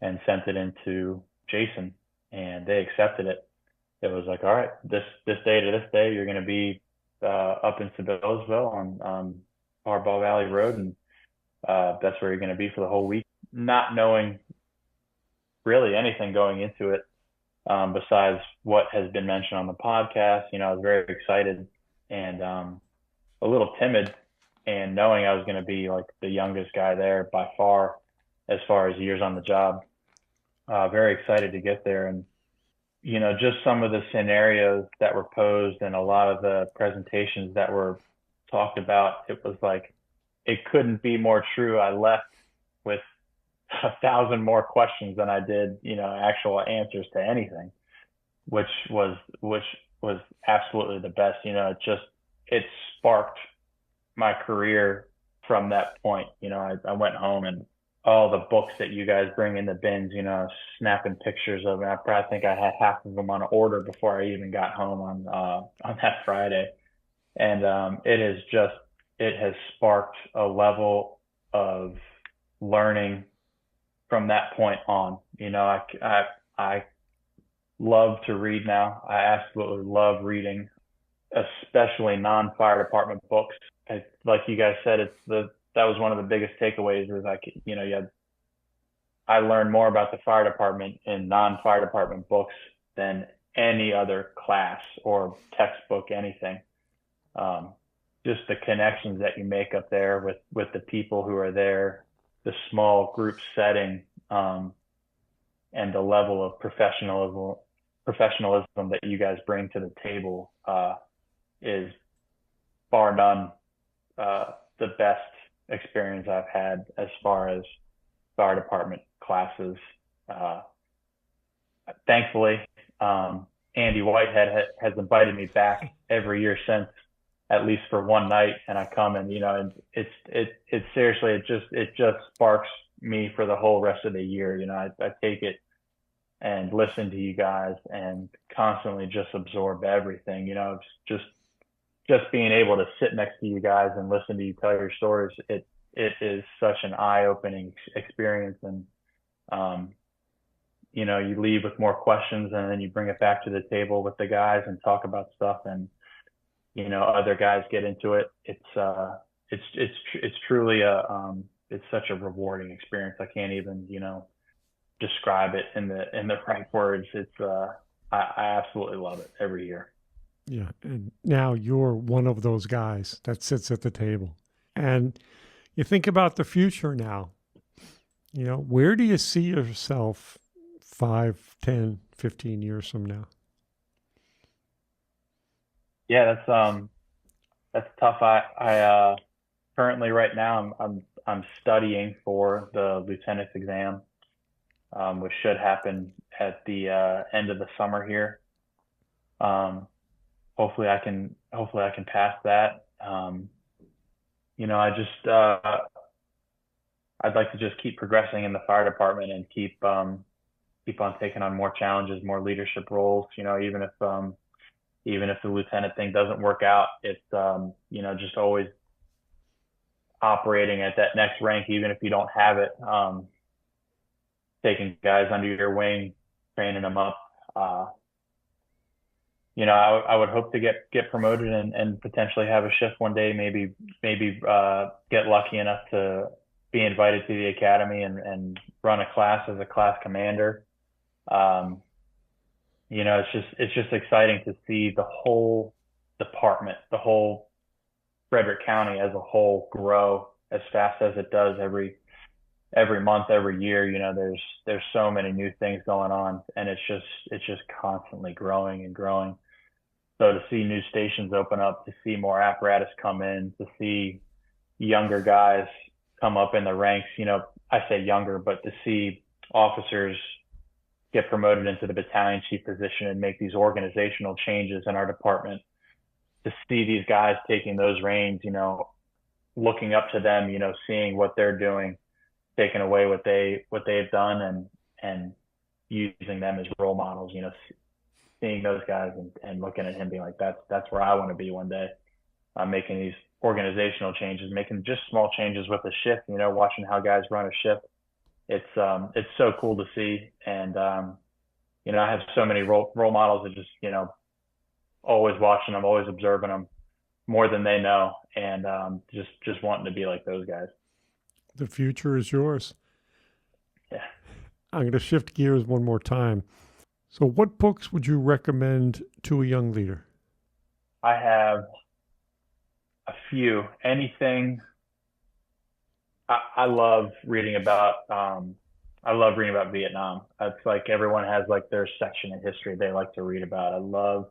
Speaker 3: and sent it into Jason, and they accepted it. It was like, all right, this day to this day, you're going to be up in Sebillsville on Harbaugh Valley Road, and that's where you're going to be for the whole week. Not knowing really anything going into it, besides what has been mentioned on the podcast. You know, I was very excited and a little timid, and knowing I was going to be like the youngest guy there by far as years on the job. Very excited to get there. And, you know, just some of the scenarios that were posed and a lot of the presentations that were talked about, it was like, it couldn't be more true. I left with 1,000 more questions than I did, you know, actual answers to anything, which was absolutely the best. You know, it sparked my career from that point. You know, I went home, and all the books that you guys bring in the bins, you know, snapping pictures of it. I probably think I had half of them on order before I even got home on that Friday. And it has sparked a level of learning from that point on. You know, I love to read now. I absolutely love reading, especially non-fire department books. Like you guys said, that was one of the biggest takeaways, was like, you know, I learned more about the fire department in non-fire department books than any other class or textbook, anything. Just the connections that you make up there with the people who are there, the small group setting, and the level of professionalism that you guys bring to the table is bar none the best experience I've had as far as fire department classes. Thankfully, Andy Whitehead has invited me back every year since, at least for one night, and I come, and, you know, and it's seriously, it just sparks me for the whole rest of the year. You know, I take it and listen to you guys and constantly just absorb everything. You know, it's just being able to sit next to you guys and listen to you tell your stories. It is such an eye-opening experience, and you know, you leave with more questions, and then you bring it back to the table with the guys and talk about stuff, and, you know, other guys get into it. It's truly it's such a rewarding experience. I can't even, you know, describe it in the right words. It's I absolutely love it every year.
Speaker 2: Yeah, and now you're one of those guys that sits at the table, and you think about the future now. You know, where do you see yourself 5, 10, 15 years from now?
Speaker 3: Yeah, that's tough. I currently right now I'm studying for the lieutenant's exam, which should happen at the end of the summer here. Hopefully I can pass that. I just I'd like to just keep progressing in the fire department and keep on taking on more challenges, more leadership roles. Even if the lieutenant thing doesn't work out, it's just always operating at that next rank, even if you don't have it. Taking guys under your wing, training them up. I would hope to get promoted and potentially have a shift one day. Maybe get lucky enough to be invited to the academy and run a class as a class commander. It's just exciting to see the whole department, the whole Frederick County as a whole grow as fast as it does every month, every year. There's so many new things going on, and it's just constantly growing and growing. So to see new stations open up, to see more apparatus come in, to see younger guys come up in the ranks, I say younger, but to see officers get promoted into the battalion chief position and make these organizational changes in our department, to see these guys taking those reins, looking up to them, seeing what they're doing, taking away what they've done and using them as role models, seeing those guys and looking at him being like, that's where I want to be one day. Making these organizational changes, making just small changes with a shift, watching how guys run a shift. It's so cool to see. And, I have so many role models that just, always watching them, always observing them more than they know. And, just wanting to be like those guys.
Speaker 2: The future is yours.
Speaker 3: Yeah.
Speaker 2: I'm going to shift gears one more time. So what books would you recommend to a young leader?
Speaker 3: I have a few. Anything. I love reading about Vietnam. It's like everyone has like their section in history they like to read about. I love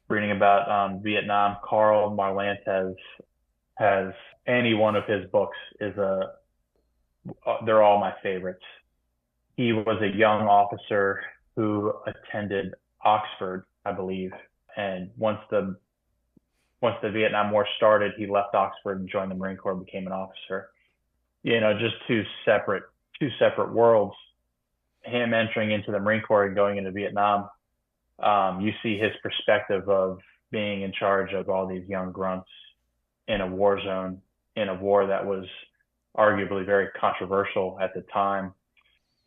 Speaker 3: reading about Vietnam. Carl Marlantes has any one of his books they're all my favorites. He was a young officer who attended Oxford, I believe. And once the Vietnam War started, he left Oxford and joined the Marine Corps and became an officer. Just two separate worlds. Him entering into the Marine Corps and going into Vietnam, you see his perspective of being in charge of all these young grunts in a war zone, in a war that was arguably very controversial at the time.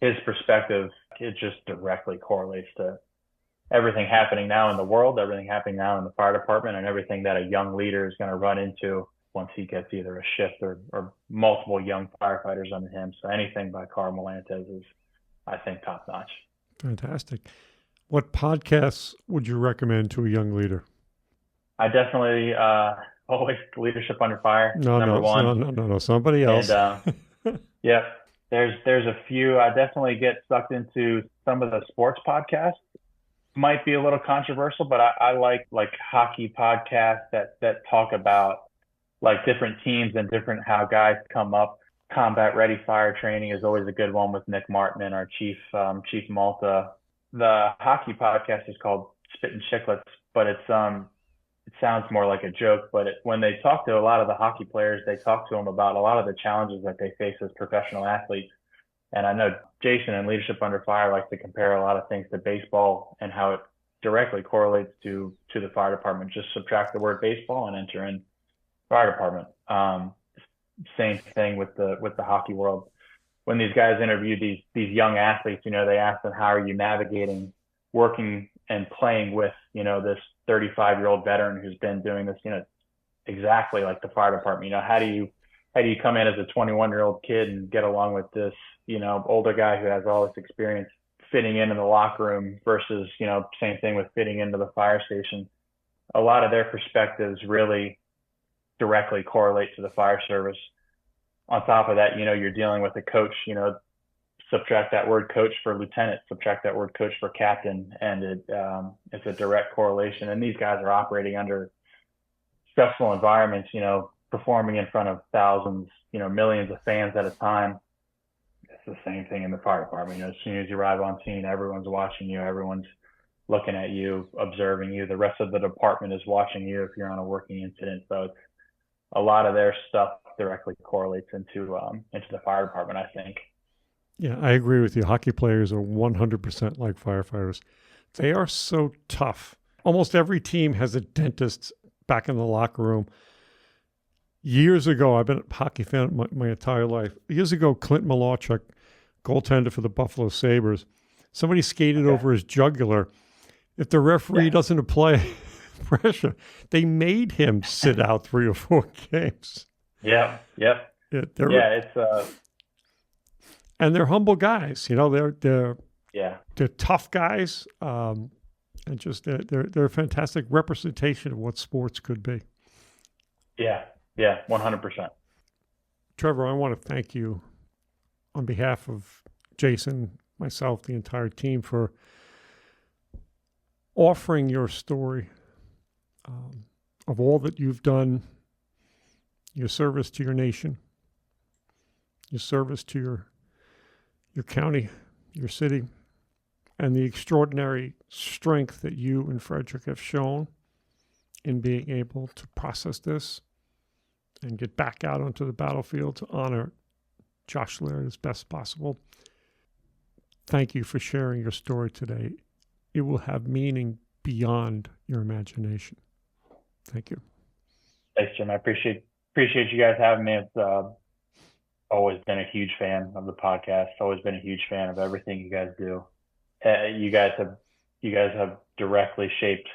Speaker 3: His perspective, it just directly correlates to everything happening now in the world, everything happening now in the fire department, and everything that a young leader is going to run into once he gets either a shift or multiple young firefighters under him. So anything by Carl Marlantes is, I think, top notch.
Speaker 2: Fantastic. What podcasts would you recommend to a young leader?
Speaker 3: I definitely always Leadership Under Fire. Number one.
Speaker 2: No, somebody else.
Speaker 3: And yeah, there's a few. I definitely get sucked into some of the sports podcasts. Might be a little controversial, but I like hockey podcasts that talk about like different teams and different how guys come up. Combat Ready Fire Training is always a good one with Nick Martin and our Chief Malta. The hockey podcast is called Spittin' Chicklets, but it sounds more like a joke. But when they talk to a lot of the hockey players, they talk to them about a lot of the challenges that they face as professional athletes. And I know Jason in Leadership Under Fire likes to compare a lot of things to baseball and how it directly correlates to the fire department. Just subtract the word baseball and enter in fire department. Same thing with the hockey world. When these guys interview these young athletes, they ask them, how are you navigating working and playing with, this 35-year-old veteran who's been doing this, exactly like the fire department. How do you come in as a 21-year-old kid and get along with this, older guy who has all this experience fitting in the locker room versus, same thing with fitting into the fire station. A lot of their perspectives really directly correlate to the fire service. On top of that, you're dealing with a coach, subtract that word coach for lieutenant, subtract that word coach for captain, and it's a direct correlation. And these guys are operating under stressful environments, performing in front of thousands, millions of fans at a time. It's the same thing in the fire department. As soon as you arrive on scene, everyone's watching you, everyone's looking at you, observing you. The rest of the department is watching you if you're on a working incident. So it's a lot of their stuff directly correlates into the fire department, I think.
Speaker 2: Yeah, I agree with you. Hockey players are 100% like firefighters. They are so tough. Almost every team has a dentist back in the locker room. Years ago, I've been a hockey fan my entire life. Years ago, Clint Malawchuk, goaltender for the Buffalo Sabres, somebody skated over his jugular. If the referee doesn't apply pressure, they made him sit out 3 or 4 games.
Speaker 3: Yeah, yep. It's
Speaker 2: and they're humble guys. They're tough guys. And just they're a fantastic representation of what sports could be.
Speaker 3: Yeah, 100%.
Speaker 2: Trevor, I want to thank you on behalf of Jason, myself, the entire team for offering your story of all that you've done, your service to your nation, your service to your county, your city, and the extraordinary strength that you and Frederick have shown in being able to process this and get back out onto the battlefield to honor Josh Laird as best possible. Thank you for sharing your story today. It will have meaning beyond your imagination. Thank you.
Speaker 3: Thanks, Jim. I appreciate you guys having me. It's always been a huge fan of the podcast. Always been a huge fan of everything you guys do. You guys have directly shaped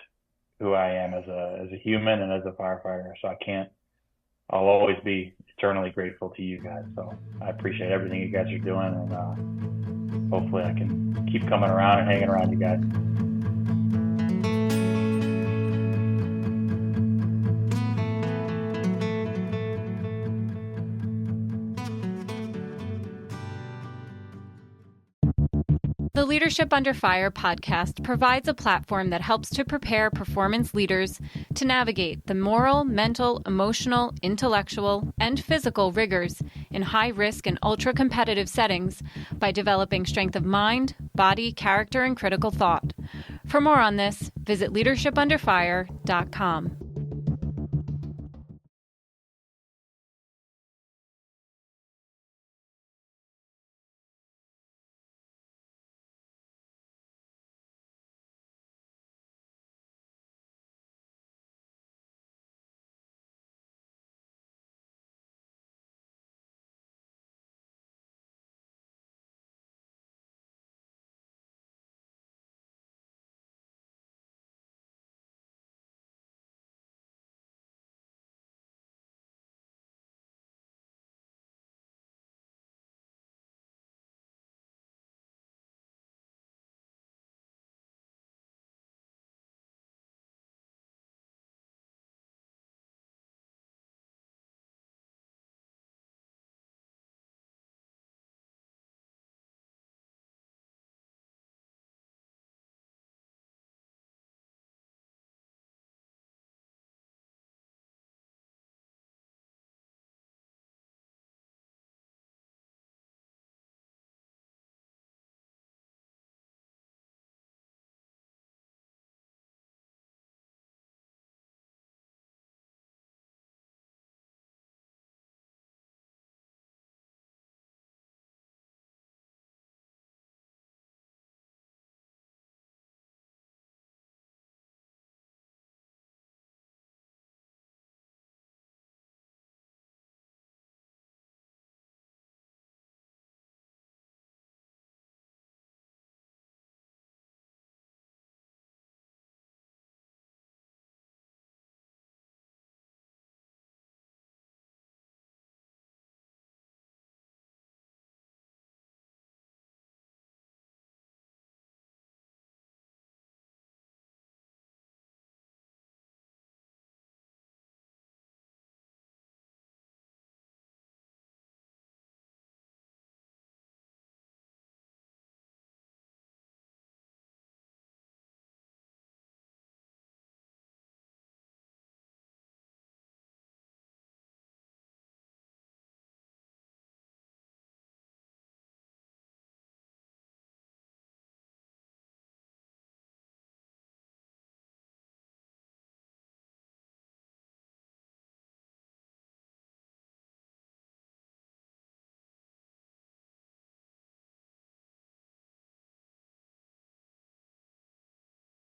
Speaker 3: who I am as a human and as a firefighter. So I'll always be eternally grateful to you guys. So I appreciate everything you guys are doing, and hopefully I can keep coming around and hanging around you guys.
Speaker 1: The Leadership Under Fire podcast provides a platform that helps to prepare performance leaders to navigate the moral, mental, emotional, intellectual, and physical rigors in high-risk and ultra-competitive settings by developing strength of mind, body, character, and critical thought. For more on this, visit leadershipunderfire.com.